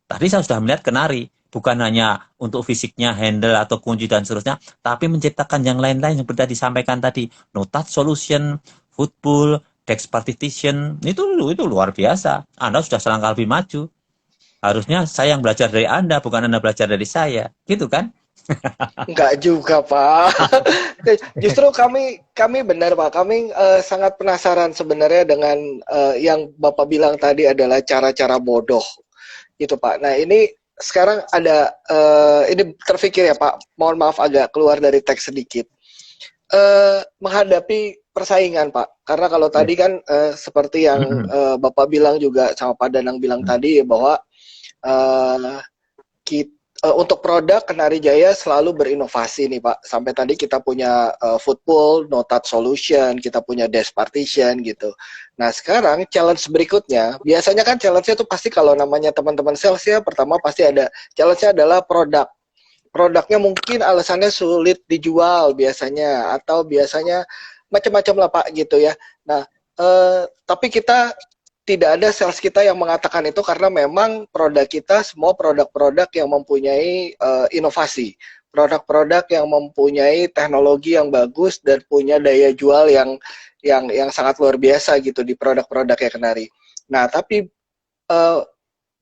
Tadi saya sudah melihat Kenari, bukan hanya untuk fisiknya, handle atau kunci dan seterusnya, tapi menciptakan yang lain-lain yang sudah disampaikan tadi. No touch solution, football, desk partition, itu luar biasa. Anda sudah selangkah lebih maju. Harusnya saya yang belajar dari Anda, bukan Anda belajar dari saya. Gitu kan? Enggak juga, Pak. Justru kami benar, Pak. Kami sangat penasaran sebenarnya dengan yang Bapak bilang tadi adalah cara-cara bodoh. Gitu, Pak. Nah, ini sekarang ada ini terfikir ya, Pak. Mohon maaf agak keluar dari teks sedikit. Menghadapi persaingan, Pak. Karena kalau tadi kan seperti yang Bapak bilang juga sama Pak Danang bilang tadi bahwa untuk produk Kenari Jaya selalu berinovasi nih Pak. Sampai tadi kita punya football, no touch solution, kita punya desk partition gitu. Nah sekarang challenge berikutnya, biasanya kan challenge-nya tuh pasti kalau namanya teman-teman sales ya, pertama pasti ada challenge-nya adalah produk. Produknya mungkin alasannya sulit dijual biasanya, atau biasanya macam-macam lah Pak gitu ya. Nah tapi kita tidak ada sales kita yang mengatakan itu karena memang produk kita semua produk-produk yang mempunyai inovasi, produk-produk yang mempunyai teknologi yang bagus dan punya daya jual yang sangat luar biasa gitu di produk-produk ya Kenari. Nah, tapi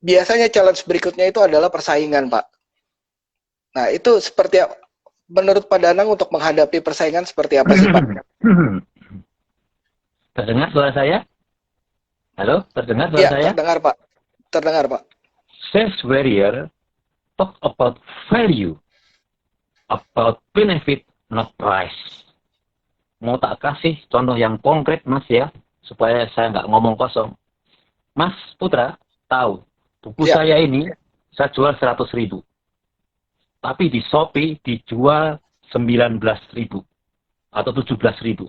biasanya challenge berikutnya itu adalah persaingan, Pak. Nah, itu seperti menurut Pak Danang untuk menghadapi persaingan seperti apa sih, Pak? Terdengar suara saya? Halo, terdengar suara saya? Terdengar, Pak. Terdengar, Pak. Sales warrior talk about value, about benefit, not price. Mau tak kasih contoh yang konkret, Mas ya, supaya saya nggak ngomong kosong. Mas Putra tahu, buku saya ini saya jual 100.000. Tapi di Shopee dijual 19.000 atau 17.000.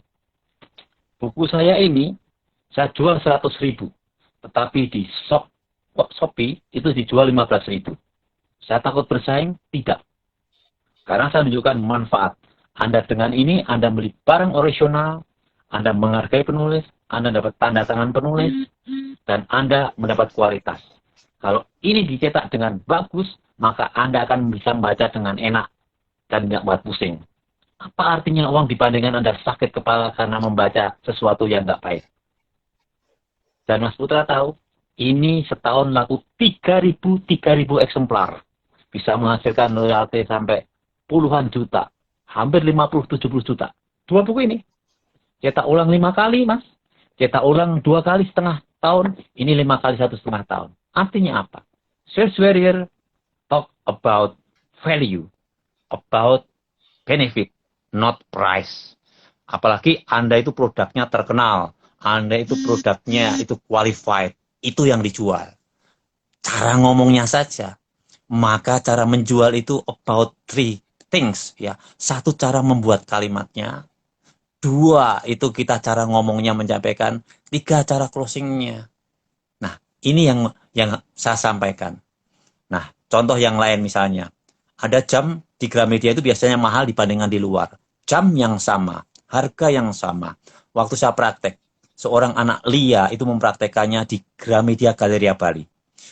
Buku saya ini saya jual 100.000, tetapi di Shopee itu dijual 15.000. Saya takut bersaing? Tidak. Karena saya menunjukkan manfaat. Anda dengan ini, Anda beli barang original, Anda menghargai penulis, Anda dapat tanda tangan penulis, dan Anda mendapat kualitas. Kalau ini dicetak dengan bagus, maka Anda akan bisa membaca dengan enak dan tidak buat pusing. Apa artinya uang dibandingkan Anda sakit kepala karena membaca sesuatu yang tidak baik? Dan Mas Putra tahu, ini setahun laku 3.000 eksemplar. Bisa menghasilkan royalti sampai puluhan juta. Hampir 50-70 juta. 2 buku ini. Cetak ulang 5 kali, Mas. Cetak ulang 2 kali setengah tahun. Ini 5 kali 1,5 tahun. Artinya apa? Sales warrior talk about value. About benefit. Not price. Apalagi Anda itu produknya terkenal. Anda itu produknya itu qualified, itu yang dijual. Cara ngomongnya saja. Maka cara menjual itu about 3 things ya. 1 cara membuat kalimatnya. 2 itu kita cara ngomongnya menyampaikan. 3 cara closingnya. Nah, ini yang saya sampaikan. Nah, contoh yang lain misalnya. Ada jam di Gramedia itu biasanya mahal dibandingkan di luar. Jam yang sama, harga yang sama. Waktu saya praktek, seorang anak Lia itu mempraktekannya di Gramedia Galeria Bali.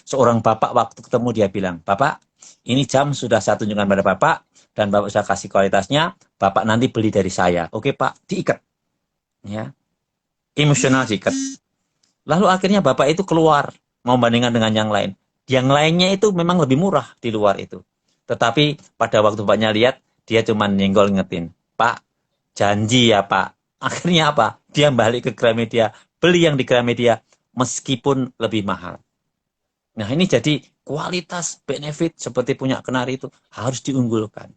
Seorang bapak waktu ketemu dia bilang, Bapak, ini jam sudah saya tunjukkan pada Bapak, dan Bapak sudah kasih kualitasnya, Bapak nanti beli dari saya. Oke Pak, diikat. Ya, emosional diikat. Lalu akhirnya Bapak itu keluar, mau bandingkan dengan yang lain. Yang lainnya itu memang lebih murah di luar itu. Tetapi pada waktu Bapaknya lihat, dia cuma nyenggol ngetin. Pak, janji ya Pak. Akhirnya apa? Dia balik ke Gramedia, beli yang di Gramedia, meskipun lebih mahal. Nah ini jadi kualitas benefit seperti punya Kenari itu harus diunggulkan.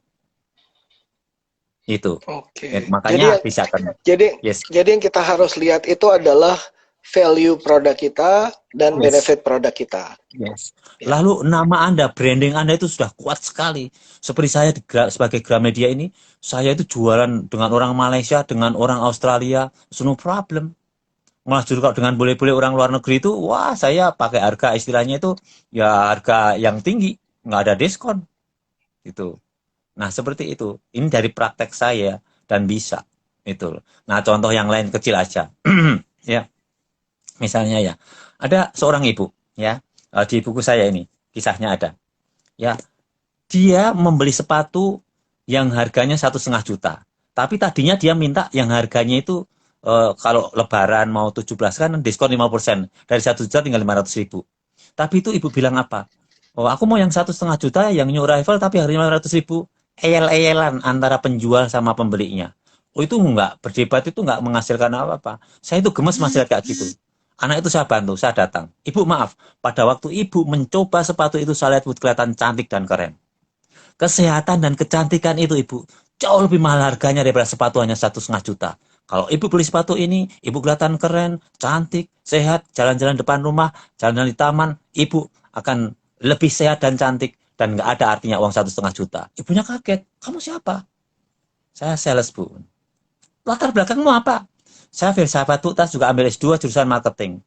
Itu. Oke. Makanya bisa kan. Jadi Yes. jadi yang kita harus lihat itu adalah value produk kita dan Yes. benefit produk kita. Yes. Ya. Lalu nama Anda, branding Anda itu sudah kuat sekali. Seperti saya sebagai Gramedia ini, saya itu jualan dengan orang Malaysia, dengan orang Australia, no problem. Malah justru kalau dengan boleh-boleh orang luar negeri itu, wah saya pakai harga istilahnya itu ya harga yang tinggi, nggak ada diskon. Gitu. Nah seperti itu. Ini dari praktek saya dan bisa. Itu. Nah contoh yang lain kecil aja. Ya. Misalnya ya, ada seorang ibu, ya, di buku saya ini kisahnya ada, ya, dia membeli sepatu yang harganya 1,5 juta, tapi tadinya dia minta yang harganya itu kalau Lebaran mau 17 kan diskon 5%, dari 1 juta tinggal 500.000. Tapi itu ibu bilang apa? Oh aku mau yang 1,5 juta yang new arrival tapi harganya 500.000. Eyel-eyelan antara penjual sama pembelinya. Oh itu enggak, berdebat itu enggak menghasilkan apa-apa. Saya itu gemes masih lihat kayak gitu. Anak itu saya bantu, saya datang. Ibu maaf, pada waktu ibu mencoba sepatu itu saya lihat kelihatan cantik dan keren. Kesehatan dan kecantikan itu ibu jauh lebih mahal harganya daripada sepatu hanya 1,5 juta. Kalau ibu beli sepatu ini, ibu kelihatan keren, cantik, sehat, jalan-jalan depan rumah, jalan-jalan di taman, ibu akan lebih sehat dan cantik dan nggak ada artinya uang 1,5 juta. Ibunya kaget, kamu siapa? Saya sales bu. Latar belakangmu apa? Saya filsafat tas juga ambil S2 jurusan marketing.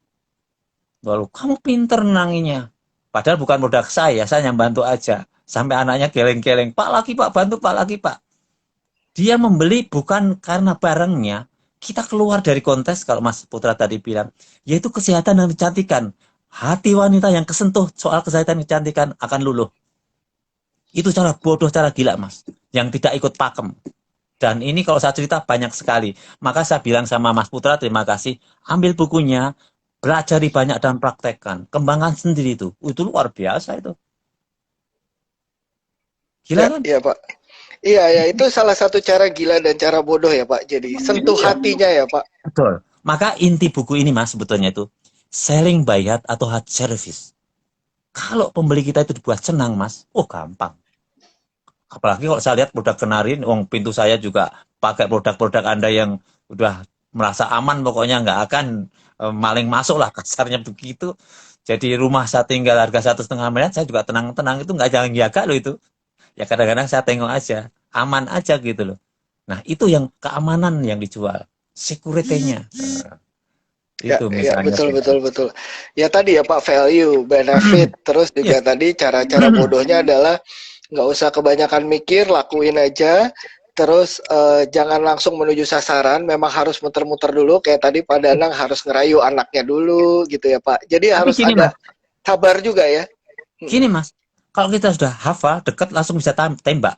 Lalu kamu pinter nenanginya. Padahal bukan produk saya yang bantu aja. Sampai anaknya geleng-geleng, Pak lagi Pak, bantu Pak lagi Pak. Dia membeli bukan karena barangnya. Kita keluar dari kontes, kalau Mas Putra tadi bilang, yaitu kesehatan dan kecantikan. Hati wanita yang kesentuh soal kesehatan dan kecantikan akan luluh. Itu cara bodoh, cara gila Mas. Yang tidak ikut pakem. Dan ini kalau saya cerita banyak sekali. Maka saya bilang sama Mas Putra, terima kasih. Ambil bukunya, pelajari banyak dan praktekkan. Kembangkan sendiri itu. Itu luar biasa itu. Gila kan? Iya Pak. Iya ya, itu salah satu cara gila dan cara bodoh ya Pak. Jadi sentuh hatinya ya Pak. Betul. Maka inti buku ini Mas sebetulnya itu selling by heart atau heart service. Kalau pembeli kita itu dibuat senang Mas, oh gampang. Apalagi kalau saya lihat produk Kenari, pintu saya juga pakai produk-produk Anda yang udah merasa aman, pokoknya nggak akan maling masuk lah, kasarnya begitu. Jadi rumah saya tinggal harga 1,5 miliar, saya juga tenang-tenang, itu nggak jangan jaga loh itu. Ya kadang-kadang saya tengok aja, aman aja gitu loh. Nah itu yang keamanan yang dijual, security-nya. Itu Ya, misalnya. betul. Ya tadi ya Pak, value, benefit, terus juga tadi cara-cara bodohnya adalah nggak usah kebanyakan mikir, lakuin aja. Terus jangan langsung menuju sasaran, memang harus muter-muter dulu. Kayak tadi Pak Danang harus ngerayu anaknya dulu gitu ya Pak. Jadi harus gini, ada Mas, sabar juga ya. gini Mas, kalau kita sudah hafal, dekat langsung bisa tembak.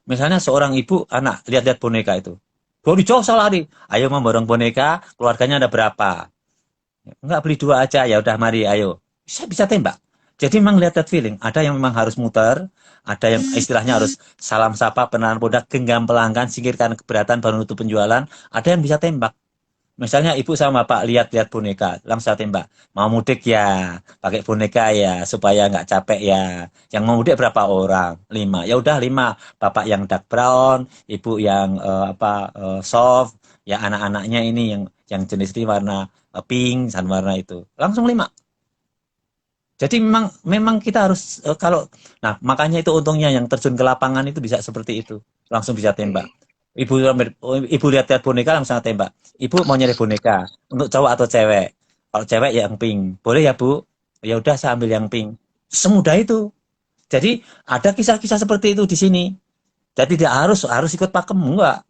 Misalnya seorang ibu, anak, lihat-lihat boneka itu. Baru jauh lari, ayo memborong boneka, keluarganya ada berapa? Enggak, beli 2 aja, ya udah mari, ayo. Bisa tembak. Jadi memang lihat feeling, ada yang memang harus muter, ada yang istilahnya harus salam sapa, penahan produk, genggam pelanggan, singkirkan keberatan, baru nutup penjualan, ada yang bisa tembak. Misalnya ibu sama bapak lihat-lihat boneka, langsung saya tembak. Mau mudik ya, pakai boneka ya, supaya nggak capek ya. Yang mau mudik berapa orang? 5. Ya udah 5. Bapak yang dark brown, ibu yang soft, ya anak-anaknya ini yang jenis ini warna pink dan warna itu. Langsung 5. Jadi memang kita harus nah makanya itu untungnya yang terjun ke lapangan itu bisa seperti itu, langsung bisa tembak. Ibu lihat boneka langsung tembak. Ibu mau nyari boneka untuk cowok atau cewek? Kalau cewek yang pink, boleh ya Bu? Ya udah saya ambil yang pink. Semudah itu. Jadi ada kisah-kisah seperti itu di sini. Jadi tidak harus ikut pakem, enggak.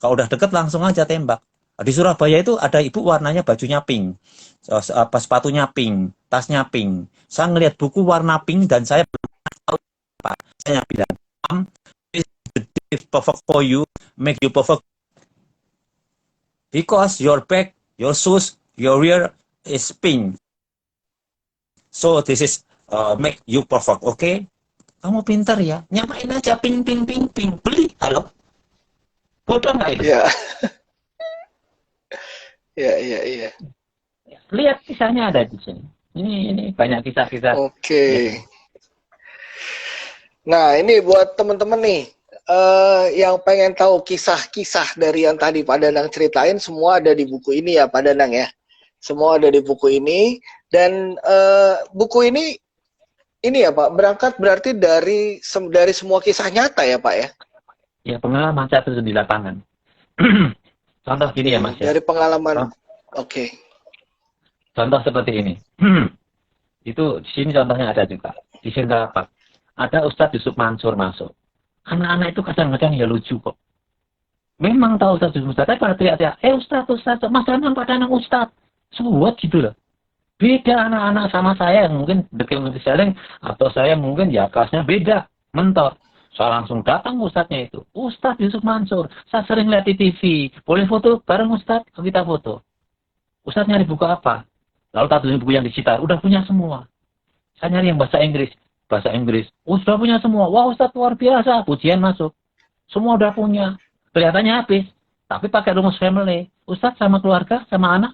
Kalau udah deket langsung aja tembak. Di Surabaya itu ada ibu warnanya bajunya pink, apa sepatunya pink, tasnya pink. Saya ngelihat buku warna pink dan saya bilang, "Mom, this is perfect for you, make you perfect because your bag, your shoes, your wear is pink. So this is make you perfect, oke? Okay? Kamu pintar ya, nyamain aja pink, pink, pink, pink. Beli, halo? Bodoh nggak itu? Ya, ya, ya, ya. Lihat kisahnya ada di sini. Ini banyak kisah-kisah. Oke. Ya. Nah, ini buat teman-teman nih yang pengen tahu kisah-kisah dari yang tadi Pak Danang ceritain, semua ada di buku ini ya Pak Danang ya. Semua ada di buku ini, dan buku ini ya Pak, berangkat berarti dari semua kisah nyata ya Pak ya. Ya, pengalaman saya terjun di lapangan. Contoh gini ya Mas ya. Dari pengalaman. Oke. Contoh seperti ini. Itu di sini contohnya ada juga. Di Sentra Park. Ada Ustadz Yusuf Mansur masuk. Anak-anak itu kadang-kadang ya lucu kok. Memang tahu Ustadz Yusuf Mansur, tapi pada teriak-teriak, Ustadz, Mas Danang, Pak Danang, Ustadz. Suwat gitu loh. Beda anak-anak sama saya yang mungkin dekat selling, atau saya mungkin ya kelasnya beda, mentor. Saya langsung datang Ustadznya itu. Ustadz Yusuf Mansur, saya sering lihat di TV. Boleh foto bareng Ustadz? Kita foto. Ustadz nyari buku apa? Lalu tak buku yang disita, udah punya semua. Saya nyari yang bahasa Inggris. Bahasa Inggris. Sudah punya semua. Wah, Ustadz luar biasa. Pujian masuk. Semua udah punya. Kelihatannya habis. Tapi pakai rumus family. Ustadz sama keluarga, sama anak.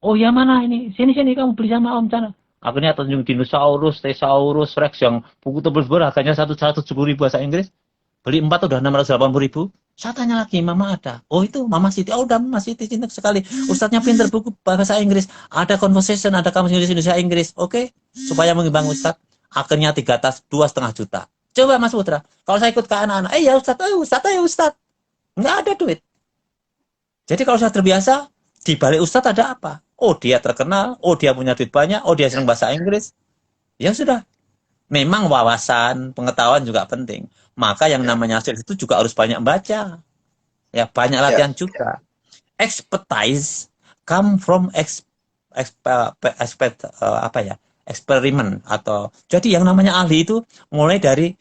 Oh ya mana ini? Sini kamu beli sama Om Cana. Akhirnya tunjuk dinosaurus, Thesaurus, Rex yang buku tebel-tebel harganya 170.000 bahasa Inggris. Beli 4 udah 680.000. Saya tanya lagi, Mama ada? Oh itu Mama Siti. Oh udah Mama Siti, cinta sekali. Ustadznya pinter buku bahasa Inggris. Ada conversation, ada kamus Indonesia Inggris. Oke, supaya mengimbang Ustadz. Akhirnya 3 tas, 2,5 juta. Coba Mas Putra, kalau saya ikut ke anak-anak, ya Ustadz. Nggak ada duit. Jadi kalau saya terbiasa, di balik Ustadz ada apa? Oh dia terkenal, oh dia punya duit banyak, oh dia senang bahasa Inggris. Ya sudah. Memang wawasan, pengetahuan juga penting. Maka yang namanya sales itu juga harus banyak baca. Ya, banyak latihan juga. Expertise come from eksperimen atau jadi yang namanya ahli itu mulai dari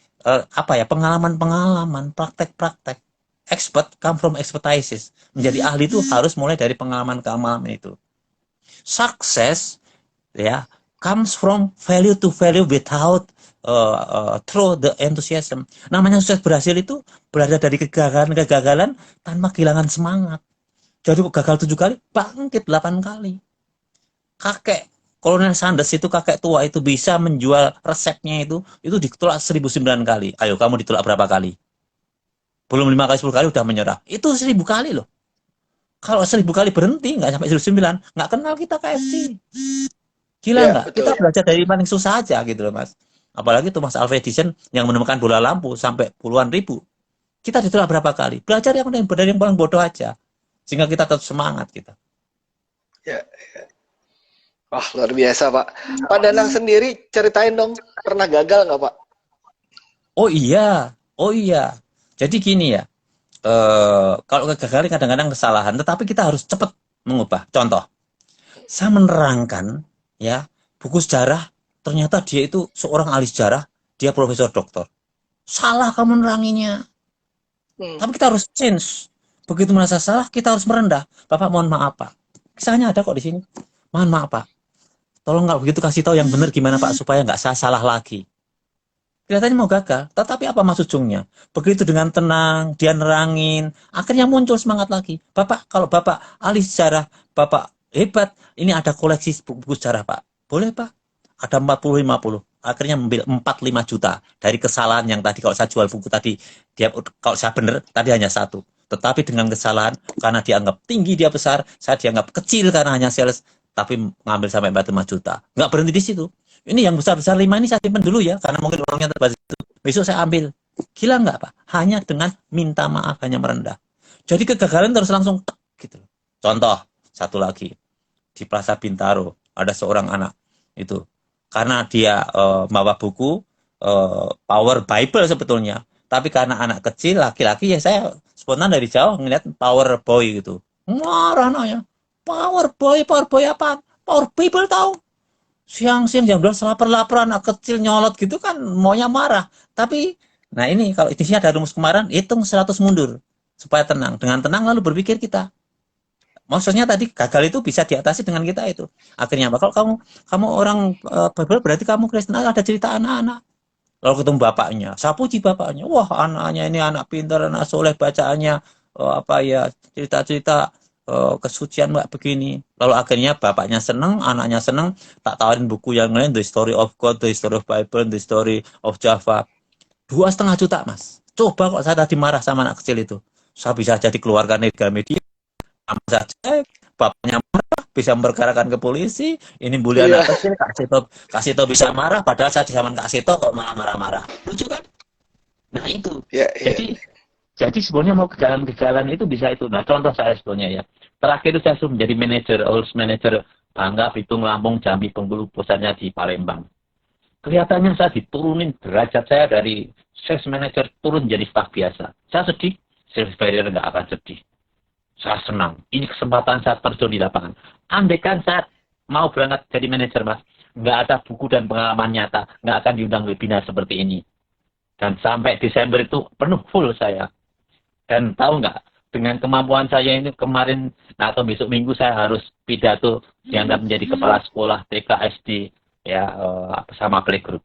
pengalaman-pengalaman, praktek-praktek. Expert come from expertises. Menjadi ahli itu harus mulai dari pengalaman-pengalaman itu. Success ya comes from value to value without through the enthusiasm. Namanya sukses berhasil itu berada dari kegagalan tanpa kehilangan semangat. Jadi gagal 7 kali, bangkit 8 kali. Kakek Kolonel Sanders itu, kakek tua itu bisa menjual resepnya itu ditolak 1009 kali. Ayo kamu ditolak berapa kali? Belum 5 kali 10 kali udah menyerah. Itu 1000 kali loh. Kalau 1000 kali berhenti nggak sampai 1009, nggak kenal kita KFC. Gila nggak? Betul. Kita belajar dari paling susah aja gitu loh Mas. Apalagi Thomas Alva Edison yang menemukan bola lampu sampai puluhan ribu. Kita ditolak berapa kali? Belajar yang benar yang paling bodoh aja. Sehingga kita tetap semangat kita. Ya. Wah, luar biasa, Pak. Pak Danang sendiri ceritain dong, pernah gagal nggak, Pak? Oh iya. Jadi gini ya, kalau kegagalan kadang-kadang kesalahan, tetapi kita harus cepat mengubah. Contoh, saya menerangkan ya buku sejarah, ternyata dia itu seorang ahli sejarah, dia profesor doktor. Salah kamu meneranginya. Tapi kita harus change. Begitu merasa salah, kita harus merendah. Bapak mohon maaf Pak. Kisahnya ada kok di sini. Mohon maaf Pak. Tolong nggak begitu kasih tahu yang benar gimana Pak supaya nggak salah lagi. Kelihatannya mau gagal, tetapi apa maksud ujungnya? Begitu dengan tenang, dia nerangin, akhirnya muncul semangat lagi. Bapak, kalau Bapak ahli sejarah, Bapak hebat, ini ada koleksi buku sejarah Pak. Boleh Pak? Ada 40-50. Akhirnya ambil 45 juta dari kesalahan yang tadi. Kalau saya jual buku tadi, kalau saya benar, tadi hanya 1. Tetapi dengan kesalahan, karena dianggap tinggi, dia besar, saya dianggap kecil karena hanya sales, tapi ngambil sampai 45 juta. Nggak berhenti di situ. Ini yang besar-besar 5 ini saya simpan dulu ya, karena mungkin uangnya terbatas itu. Besok saya ambil. Gila nggak Pak? Hanya dengan minta maaf, hanya merendah. Jadi kegagalan terus langsung gitu. Contoh, satu lagi. Di Plaza Bintaro, ada seorang anak. Itu. Karena dia bawa buku, Power Bible sebetulnya. Tapi karena anak kecil, laki-laki, ya saya spontan dari jauh ngeliat Power Boy gitu. Marah anaknya. Power boy apa? Power people tahu. Siang-siang jam 12 lapar-laparan, anak kecil nyolot gitu kan maunya marah. Tapi, nah ini kalau di sini ada rumus kemarin, hitung 100 mundur. Supaya tenang. Dengan tenang lalu berpikir kita. Maksudnya tadi gagal itu bisa diatasi dengan kita itu. Akhirnya apa? Kalau kamu orang Bible berarti kamu Kristen. Ada cerita anak-anak. Lalu ketemu bapaknya, saya puji bapaknya. Wah, anaknya ini anak pintar, anak soleh, bacaannya apa ya, cerita-cerita kesucian mbak begini. Lalu akhirnya bapaknya seneng, anaknya seneng, tak tawarin buku yang lain, The Story of God, The Story of Bible, The Story of Java. 2,5 juta mas. Coba kok saya tadi marah sama anak kecil itu. Saya bisa jadi keluarga media, sama saja bapaknya marah, bisa memperkarakan ke polisi. Ini bully Iya. anak kecil, kasih tau bisa marah, padahal saya di zaman kasih tau kok malah marah-marah. Lucu kan? Nah itu. Iya, iya. Jadi sebenarnya mau ke jalan itu bisa itu. Nah contoh saya sebetulnya ya. Terakhir itu saya suruh menjadi manajer, old manager Bangka, Bitung, Lampung, Jambi, Bengkulu, pusatnya di Palembang. Kelihatannya saya diturunin derajat saya dari sales manager turun jadi staf biasa. Saya sedih, sales barrier nggak akan sedih. Saya senang. Ini kesempatan saya terjun di lapangan. Andaikan saya mau berangkat jadi manajer, Mas, nggak ada buku dan pengalaman nyata, nggak akan diundang webinar seperti ini. Dan sampai Desember itu penuh full saya. Dan tahu nggak, dengan kemampuan saya ini kemarin atau besok minggu saya harus pidato dianggap menjadi kepala sekolah TK SD ya sama playgroup.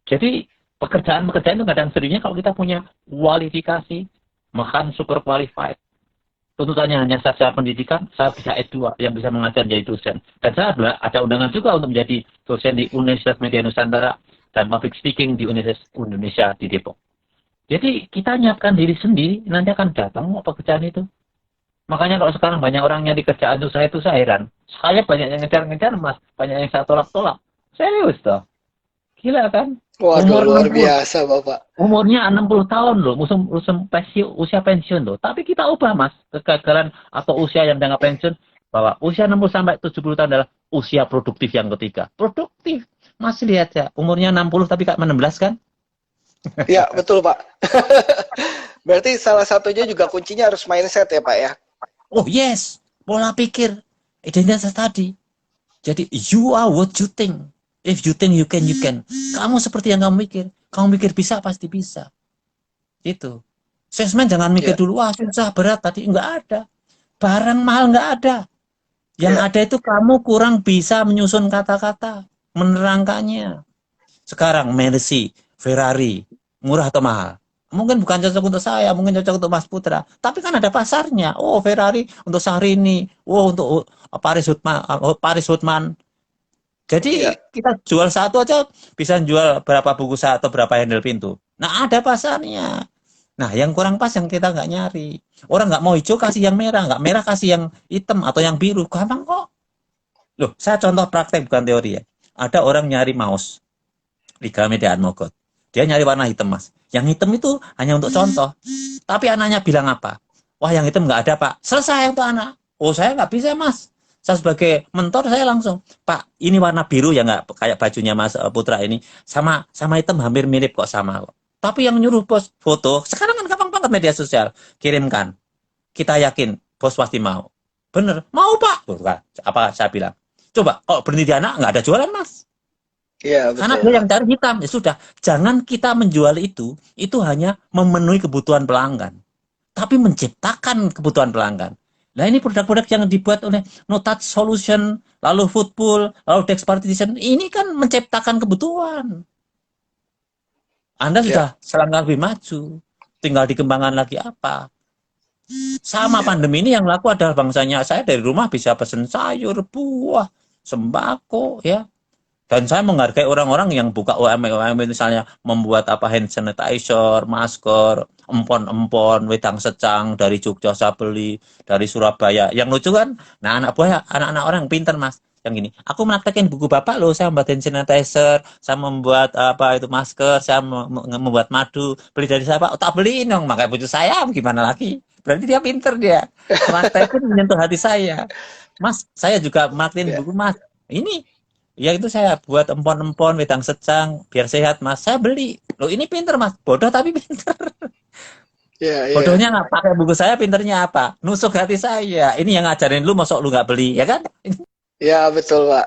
Jadi pekerjaan-pekerjaan itu kadang seringnya kalau kita punya kualifikasi, makan super qualified. Tuntutannya hanya sarjana pendidikan, saya bisa S2 yang bisa mengajar menjadi dosen. Dan saya ada undangan juga untuk menjadi dosen di Universitas Media Nusantara dan public speaking di Universitas Indonesia di Depok. Jadi kita nyiapkan diri sendiri, nanti akan datang pekerjaan itu. Makanya kalau sekarang banyak orang nyari kerjaan itu saya heran. Saya banyak yang ngejar-ngejar, Mas. Banyak yang saya tolak-tolak. Serius toh. Gila kan? Waduh, Umur luar 60, biasa, Bapak. umurnya 60 tahun loh, usia pensiun loh. Tapi kita ubah, Mas, kegagalan atau usia yang dianggap pensiun, bahwa usia 60 sampai 70 tahun adalah usia produktif yang ketiga. Produktif. Masih lihat ya, umurnya 60 tapi kayak 16 kan? Ya, betul, Pak. Berarti salah satunya juga kuncinya harus mindset ya, Pak ya. Oh yes, pola pikir, identitas tadi. Jadi you are what you think. If you think you can, you can. Kamu seperti yang kamu pikir. Kamu pikir bisa, pasti bisa. Itu. Salesman jangan mikir Ya, dulu, wah susah, berat, tadi nggak ada. Barang mahal nggak ada. Yang ya, ada itu kamu kurang bisa menyusun kata-kata, menerangkannya. Sekarang Mercy, Ferrari, murah atau mahal? Mungkin bukan cocok untuk saya, mungkin cocok untuk Mas Putra. Tapi kan ada pasarnya. Oh, Ferrari untuk Syahrini. Oh, untuk Paris Hutman. Jadi ya, kita jual satu aja bisa jual berapa bungkus atau berapa handle pintu. Nah, ada pasarnya. Nah, yang kurang pas yang kita nggak nyari. Orang nggak mau hijau kasih yang merah, nggak merah kasih yang hitam atau yang biru. Gampang kok. Loh, saya contoh praktek bukan teori ya. Ada orang nyari mouse di Gramedia Mogot. Dia nyari warna hitam, Mas. Yang hitam itu hanya untuk contoh. Tapi anaknya bilang apa? Wah, yang hitam nggak ada, Pak. Selesai untuk anak. Oh, saya nggak bisa, Mas. Saya sebagai mentor, saya langsung, Pak, ini warna biru ya nggak kayak bajunya Mas Putra ini. Sama hitam hampir mirip kok sama. Tapi yang nyuruh bos foto, sekarang kan gampang banget media sosial. Kirimkan. Kita yakin bos pasti mau. Bener, mau Pak. Bukan. Apa saya bilang? Coba, kalau berhenti di anak, nggak ada jualan, Mas. ya, Karena betul, dia Pak. yang cari hitam, ya sudah. Jangan kita menjual itu hanya memenuhi kebutuhan pelanggan. Tapi menciptakan kebutuhan pelanggan. Nah ini produk-produk yang dibuat oleh No Touch Solution, lalu Footpool, lalu Dex Partition, ini kan menciptakan kebutuhan. Anda Ya, sudah selangkah lebih maju, tinggal dikembangkan lagi apa. Sama ya, pandemi ini yang laku adalah bangsanya saya dari rumah bisa pesen sayur, buah, sembako, ya. Dan saya menghargai orang-orang yang buka UMKM misalnya membuat apa hand sanitizer, masker, empon-empon, wedang secang dari Jogja saya beli, dari Surabaya. Yang lucu kan, nah anak-anak orang pintar Mas. Yang gini, aku mempraktekin buku Bapak loh, saya membuat hand sanitizer, saya membuat apa itu masker, saya membuat madu, beli dari saya Pak, oh, tak beliin dong, makanya bujuk saya gimana lagi? Berarti dia pintar dia. Praktekin menyentuh hati saya. Mas, saya juga maktin ya. buku Mas. Ini ya itu saya buat empon-empon, wedang secang, biar sehat Mas. Saya beli. Loh ini pinter Mas. Bodoh tapi pinter. Iya, iya. Bodohnya nggak pakai buku saya, pinternya apa? Nusuk hati saya. Ini yang ngajarin lu, masuk lu nggak beli, ya kan? Ya, betul, Pak.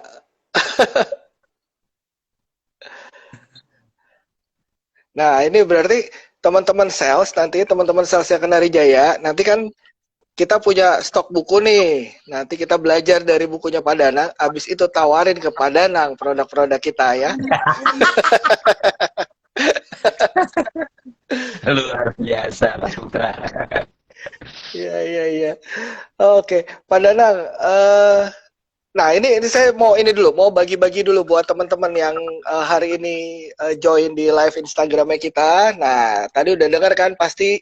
Nah, ini berarti teman-teman sales nanti, teman-teman sales yang Kenari Jaya, nanti kan kita punya stok buku nih. Nanti kita belajar dari bukunya Pak Danang, habis itu tawarin ke Pak Danang produk-produk kita ya. Luar biasa, Mas Putra. Iya, iya, iya. Oke, Pak Danang, nah ini saya mau ini dulu, mau bagi-bagi dulu buat teman-teman yang hari ini join di live Instagramnya kita. Nah, tadi udah dengar kan pasti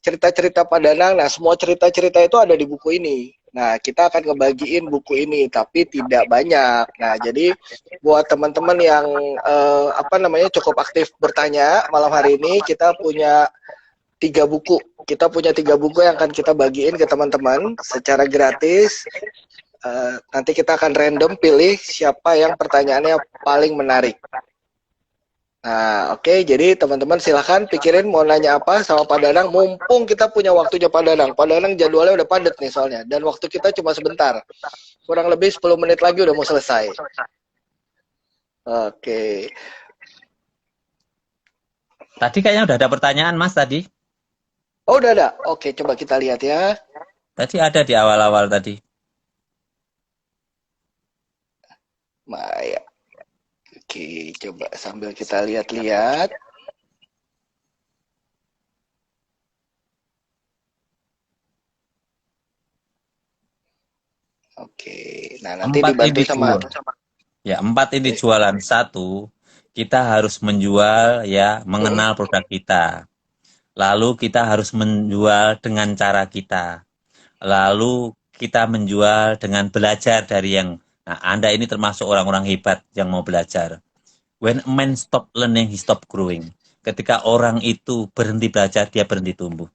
cerita-cerita Pak Danang. Nah, semua cerita-cerita itu ada di buku ini. Nah, kita akan ngebagiin buku ini, tapi tidak banyak. Nah, jadi buat teman-teman yang apa namanya cukup aktif bertanya malam hari ini, kita punya 3 buku. Kita punya 3 buku yang akan kita bagiin ke teman-teman secara gratis. Nanti kita akan random pilih siapa yang pertanyaannya paling menarik. Nah, oke, jadi teman-teman silahkan pikirin mau nanya apa sama Pak Danang. Mumpung kita punya waktunya Pak Danang. Pak Danang jadwalnya udah padat nih soalnya. Dan waktu kita cuma sebentar. Kurang lebih 10 menit lagi udah mau selesai. Oke. Tadi kayaknya udah ada pertanyaan, Mas, tadi. Oh, udah ada. Oke, coba kita lihat ya. Tadi ada di awal-awal tadi. Maya. Oke, coba sambil kita lihat-lihat. Oke, nah nanti 4 dibantu ini sama. jual. Ya, 4 ini Oke, jualan. Satu, kita harus menjual, ya, mm, mengenal produk kita. Lalu kita harus menjual dengan cara kita. Lalu kita menjual dengan belajar dari yang, nah, Anda ini termasuk orang-orang hebat yang mau belajar. When a man stop learning, he stop growing. Ketika orang itu berhenti belajar, dia berhenti tumbuh.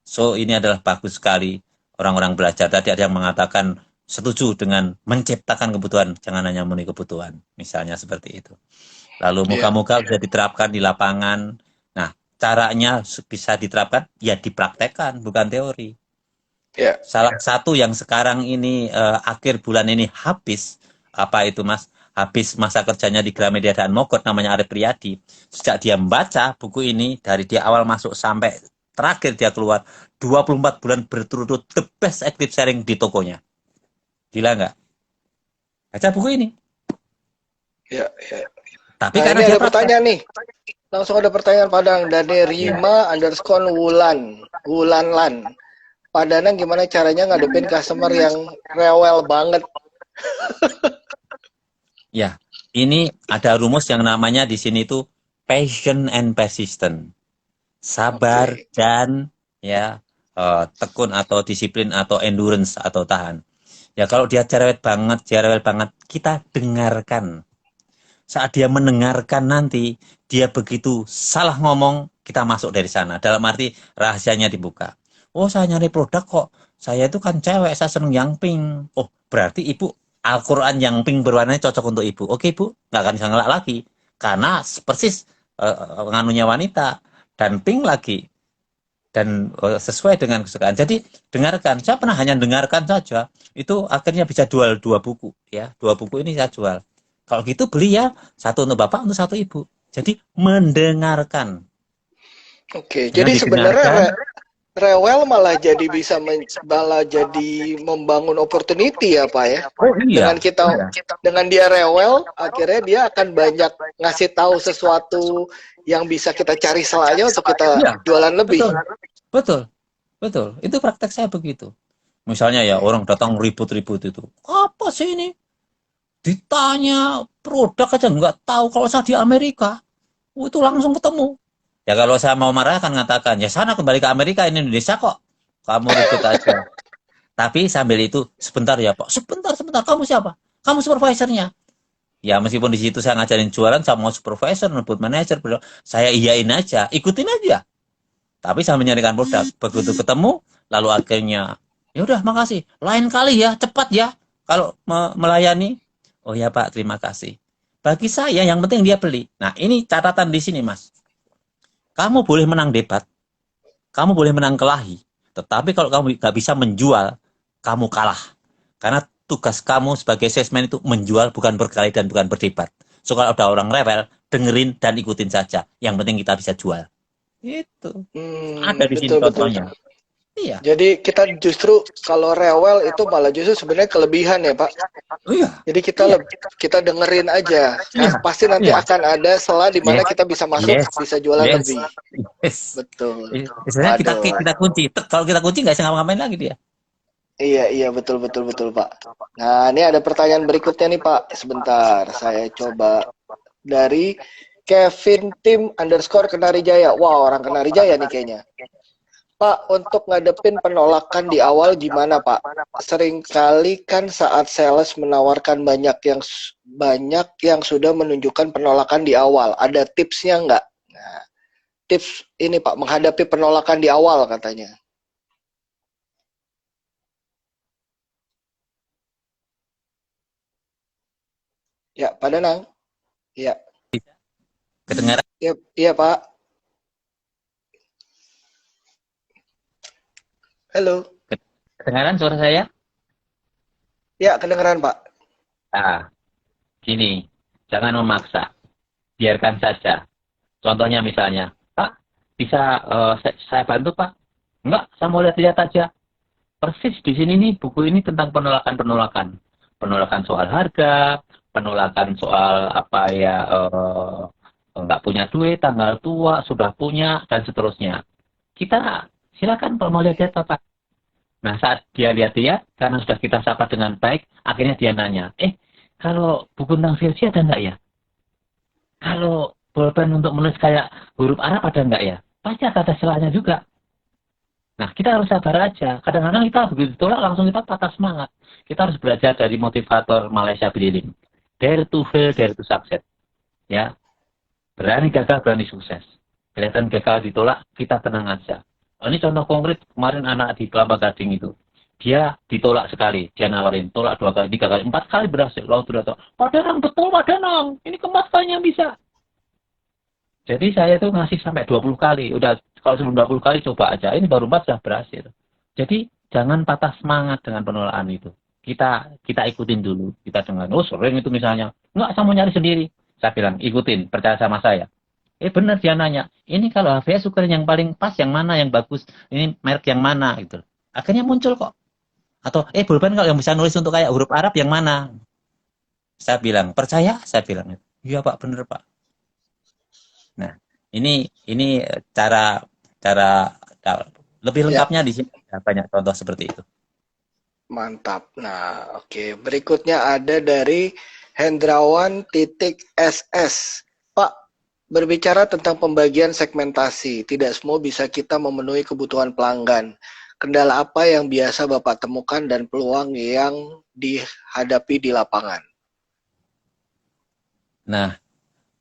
So, ini adalah bagus sekali orang-orang belajar. Tadi ada yang mengatakan setuju dengan menciptakan kebutuhan, jangan hanya memenuhi kebutuhan. Misalnya seperti itu. Lalu ya, moga-moga bisa diterapkan di lapangan. Nah, caranya bisa diterapkan, ya dipraktekkan, bukan teori. ya, Salah satu yang sekarang ini akhir bulan ini habis, apa itu Mas? Habis masa kerjanya di Gramedia dan Mogot, namanya Arif Riyadi. Sejak dia membaca buku ini, dari dia awal masuk sampai terakhir dia keluar, 24 bulan berturut-turut the best active sharing di tokonya. Gila nggak? Baca buku ini. ya, ya. Tapi Nah, karena ini dia ada praktek. pertanyaan nih. Langsung ada pertanyaan Padang dari Ya. Rima_Wulanlan. Pak Danang gimana caranya ngadepin customer yang rewel banget? Ya, ini ada rumus yang namanya di sini tuh patient and persistent. Sabar Oke, dan, ya, tekun atau disiplin atau endurance atau tahan. Ya kalau dia cerewet banget, kita dengarkan. Saat dia mendengarkan nanti, dia begitu salah ngomong, kita masuk dari sana. Dalam arti rahasianya dibuka. Oh, saya nyari produk kok. Saya itu kan cewek, saya seneng yang pink. Oh, berarti ibu Al-Quran yang pink berwarna cocok untuk ibu. Oke, ibu, nggak akan bisa ngelak lagi. Karena persis nganunya wanita. Dan pink lagi. Dan sesuai dengan kesukaan. Jadi, dengarkan. Saya pernah hanya dengarkan saja. Itu akhirnya bisa jual 2 buku. Ya, 2 buku ini saya jual. Kalau gitu beli ya, satu untuk bapak, untuk satu ibu. Jadi mendengarkan. oke. Dengan Jadi sebenarnya didengarkan, rewel malah jadi bisa malah jadi membangun opportunity ya Pak ya. oh iya, Dengan kita iya, dengan dia rewel, akhirnya dia akan banyak ngasih tahu sesuatu yang bisa kita cari selanya untuk kita iya, jualan lebih. betul, betul, betul. Itu praktek saya begitu. Misalnya ya Oke. orang datang ribut-ribut itu. Apa sih ini? Ditanya produk aja nggak tahu. Kalau saya di Amerika, itu langsung ketemu. Ya kalau saya mau marah kan ngatakan, ya sana kembali ke Amerika, ini Indonesia kok. Kamu ribut aja. Tapi sambil itu, sebentar ya Pak, sebentar, sebentar, kamu siapa? Kamu supervisornya. Ya meskipun di situ saya ngajarin jualan, saya mau supervisor, nebut manajer, saya iyain aja, ikutin aja. Tapi sambil nyarikan produk, begitu ketemu, lalu akhirnya, ya udah makasih, lain kali ya, cepat ya, kalau melayani. Oh ya Pak, terima kasih. Bagi saya yang penting dia beli. Nah ini catatan di sini Mas. Kamu boleh menang debat, kamu boleh menang kelahi. Tetapi kalau kamu nggak bisa menjual, kamu kalah. Karena tugas kamu sebagai salesman itu menjual, bukan berkelahi dan bukan berdebat. So kalau ada orang rewel, dengerin dan ikutin saja. Yang penting kita bisa jual. Itu. Ada di sini Betul betul. contohnya. Iya. Jadi kita justru kalau rewel itu malah justru sebenarnya kelebihan ya Pak. Oh iya. Jadi kita dengerin aja. Iya. Pasti nanti Iya. akan ada celah di mana Yes. kita bisa masuk, Yes. bisa jualan Yes. lebih. Yes. Betul. Sebenarnya Waduh. kita kunci. Kalau kita kunci nggak bisa ngapa-ngapain lagi dia. Iya betul Pak. Nah ini ada pertanyaan berikutnya nih Pak. Sebentar, saya coba dari Kevin Tim _ Kenari Jaya. Wow, orang Kenari Jaya nih kayaknya. Pak, untuk ngadepin penolakan di awal gimana Pak? Seringkali kan saat sales menawarkan banyak yang sudah menunjukkan penolakan di awal. Ada tipsnya nggak? Nah, tips ini Pak, menghadapi penolakan di awal katanya. Ya, Pak Danang. Ya. Kedengaran? Iya Pak. Halo. Kedengaran suara saya? Ya, kedengeran Pak. Ah, gini, jangan memaksa, biarkan saja. Contohnya misalnya, Pak, bisa saya bantu Pak? Enggak, saya mau lihat-lihat aja. Persis di sini nih, buku ini tentang penolakan-penolakan. Penolakan soal harga, penolakan soal apa ya, nggak punya duit, tanggal tua, sudah punya, dan seterusnya. Kita silakan kalau mau lihat-lihat Pak. Nah, saat dia lihat-lihat, karena sudah kita sapa dengan baik, akhirnya dia nanya, kalau buku tentang versi ada nggak ya? Kalau bolpen untuk menulis kayak huruf Arab ada nggak ya? Pasti ada celahnya juga. Nah, kita harus sabar aja. Kadang-kadang kita begitu ditolak, langsung kita patah semangat. Kita harus belajar dari motivator Malaysia Brilliant. Dare to fail, dare to succeed. Ya, berani gagal, berani sukses. Kelihatan gagal ditolak, kita tenang aja. Ini contoh konkret, kemarin anak di Kelapa Gading itu. Dia ditolak sekali, dia nawarin, tolak 2 kali, 3 kali, 4 kali berhasil. Lalu sudah tahu, Pak Danang, betul Pak Danang, ini keempat kalinya bisa. Jadi saya tuh ngasih sampai 20 kali. Udah, kalau sebelum 20 kali coba aja, ini baru 4 sudah berhasil. Jadi jangan patah semangat dengan penolakan itu. Kita ikutin dulu, kita dengar. Oh sering itu misalnya, enggak, saya mau nyari sendiri. Saya bilang, ikutin, percaya sama saya. Benar dia nanya, ini kalau HVS ukuran yang paling pas yang mana, yang bagus, ini merek yang mana gitu. Akhirnya muncul kok. Atau bolpen kalau yang bisa nulis untuk kayak huruf Arab yang mana? Saya bilang, percaya? Saya bilang, iya Pak, benar Pak. Nah, ini cara lebih lengkapnya di sini. Banyak contoh seperti itu. Mantap. Nah, oke. Berikutnya ada dari Hendrawan.SS. Pak, berbicara tentang pembagian segmentasi, tidak semua bisa kita memenuhi kebutuhan pelanggan. Kendala apa yang biasa Bapak temukan dan peluang yang dihadapi di lapangan? Nah,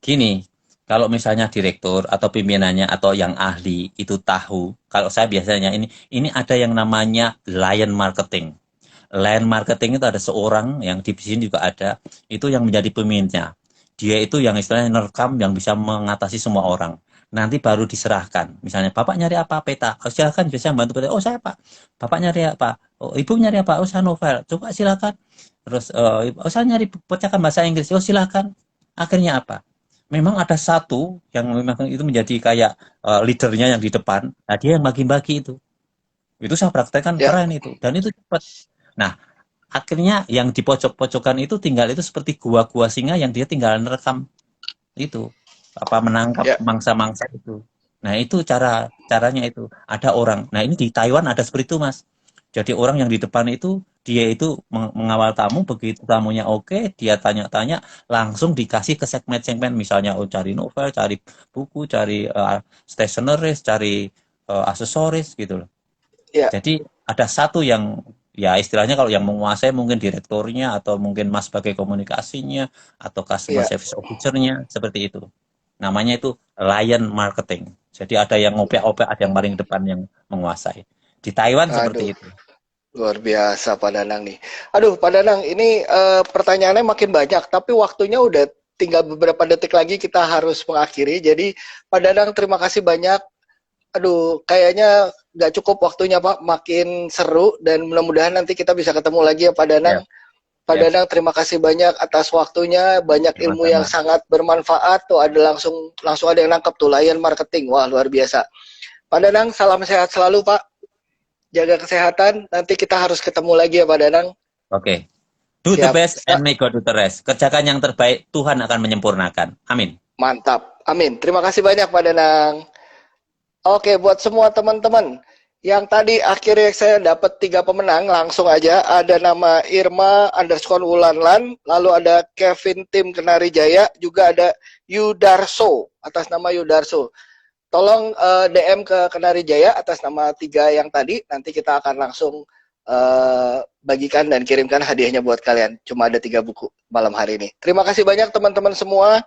gini, kalau misalnya direktur atau pimpinannya atau yang ahli itu tahu, kalau saya biasanya ini ada yang namanya lion marketing. Lion marketing itu ada seorang yang di sini juga ada, itu yang menjadi pemimpinnya. Dia itu yang istilahnya nerekam, yang bisa mengatasi semua orang. Nanti baru diserahkan. Misalnya, Bapak nyari apa? Peta. Oh, silakan, biasanya bantu peta. Oh, saya Pak. Bapak nyari apa? Oh, Ibu nyari apa? Oh, saya novel. Coba silakan. Terus, saya nyari percakapan bahasa Inggris. Oh, silakan. Akhirnya apa? Memang ada satu yang memang itu menjadi kayak leadernya yang di depan. Nah, dia yang bagi-bagi itu. Itu saya praktekkan keren itu. Dan itu cepat. Nah, akhirnya yang di pojok-pojokan itu tinggal itu seperti gua-gua singa yang dia tinggal merekam itu apa menangkap mangsa-mangsa itu. Nah, itu caranya itu. Ada orang. Nah, ini di Taiwan ada seperti itu, Mas. Jadi orang yang di depan itu dia itu mengawal tamu, begitu tamunya oke, dia tanya-tanya, langsung dikasih ke segmen-segmen, misalnya cari novel, cari buku, cari stationeries, cari aksesoris gitu loh. Jadi ada satu yang ya istilahnya kalau yang menguasai mungkin direkturnya atau mungkin Mas sebagai komunikasinya atau customer service officer-nya seperti itu. Namanya itu lion marketing. Jadi ada yang ngopek-opek, ada yang paling depan yang menguasai. Di Taiwan seperti itu. Luar biasa Pak Danang nih. Aduh Pak Danang, ini pertanyaannya makin banyak, tapi waktunya udah tinggal beberapa detik lagi kita harus mengakhiri. Jadi Pak Danang terima kasih banyak Aduh, kayaknya nggak cukup waktunya Pak, makin seru dan mudah-mudahan nanti kita bisa ketemu lagi ya Pak Danang. Ya, Pak ya, Danang, terima kasih banyak atas waktunya, banyak ilmu yang sama-sama. sangat bermanfaat. Tuh ada langsung ada yang nangkep tuh, Lion Marketing. Wah, luar biasa. Pak Danang, salam sehat selalu Pak. Jaga kesehatan. Nanti kita harus ketemu lagi ya Pak Danang. Oke. Do the Siap. best and make God do the rest. Kerjakan yang terbaik, Tuhan akan menyempurnakan. Amin. Mantap. Amin. Terima kasih banyak Pak Danang. Oke, buat semua teman-teman yang tadi akhirnya saya dapat 3 pemenang, langsung aja ada nama Irma underscore Wulanlan, lalu ada Kevin Tim Kenari Jaya, juga ada Yudarso atas nama Yudarso. Tolong DM ke Kenari Jaya atas nama 3 yang tadi, nanti kita akan langsung bagikan dan kirimkan hadiahnya buat kalian. Cuma ada 3 buku malam hari ini. Terima kasih banyak teman-teman semua.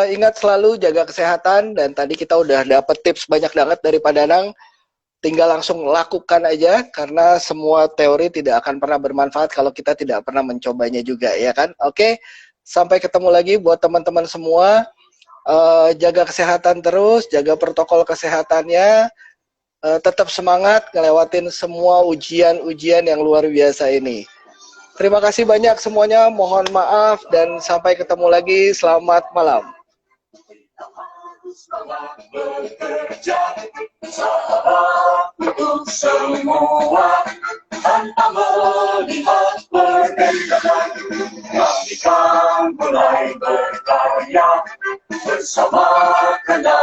Ingat selalu jaga kesehatan, dan tadi kita udah dapet tips banyak banget dari Pak Danang. Tinggal langsung lakukan aja, karena semua teori tidak akan pernah bermanfaat kalau kita tidak pernah mencobanya juga, ya kan? Oke, sampai ketemu lagi buat teman-teman semua. Jaga kesehatan terus, jaga protokol kesehatannya, tetap semangat ngelewatin semua ujian-ujian yang luar biasa ini. Terima kasih banyak semuanya, mohon maaf dan sampai ketemu lagi. Selamat malam. Semangat bekerja, sahabat untuk semua, tanpa melihat perbedaan. Kami kan mulai berkarya bersama kenal.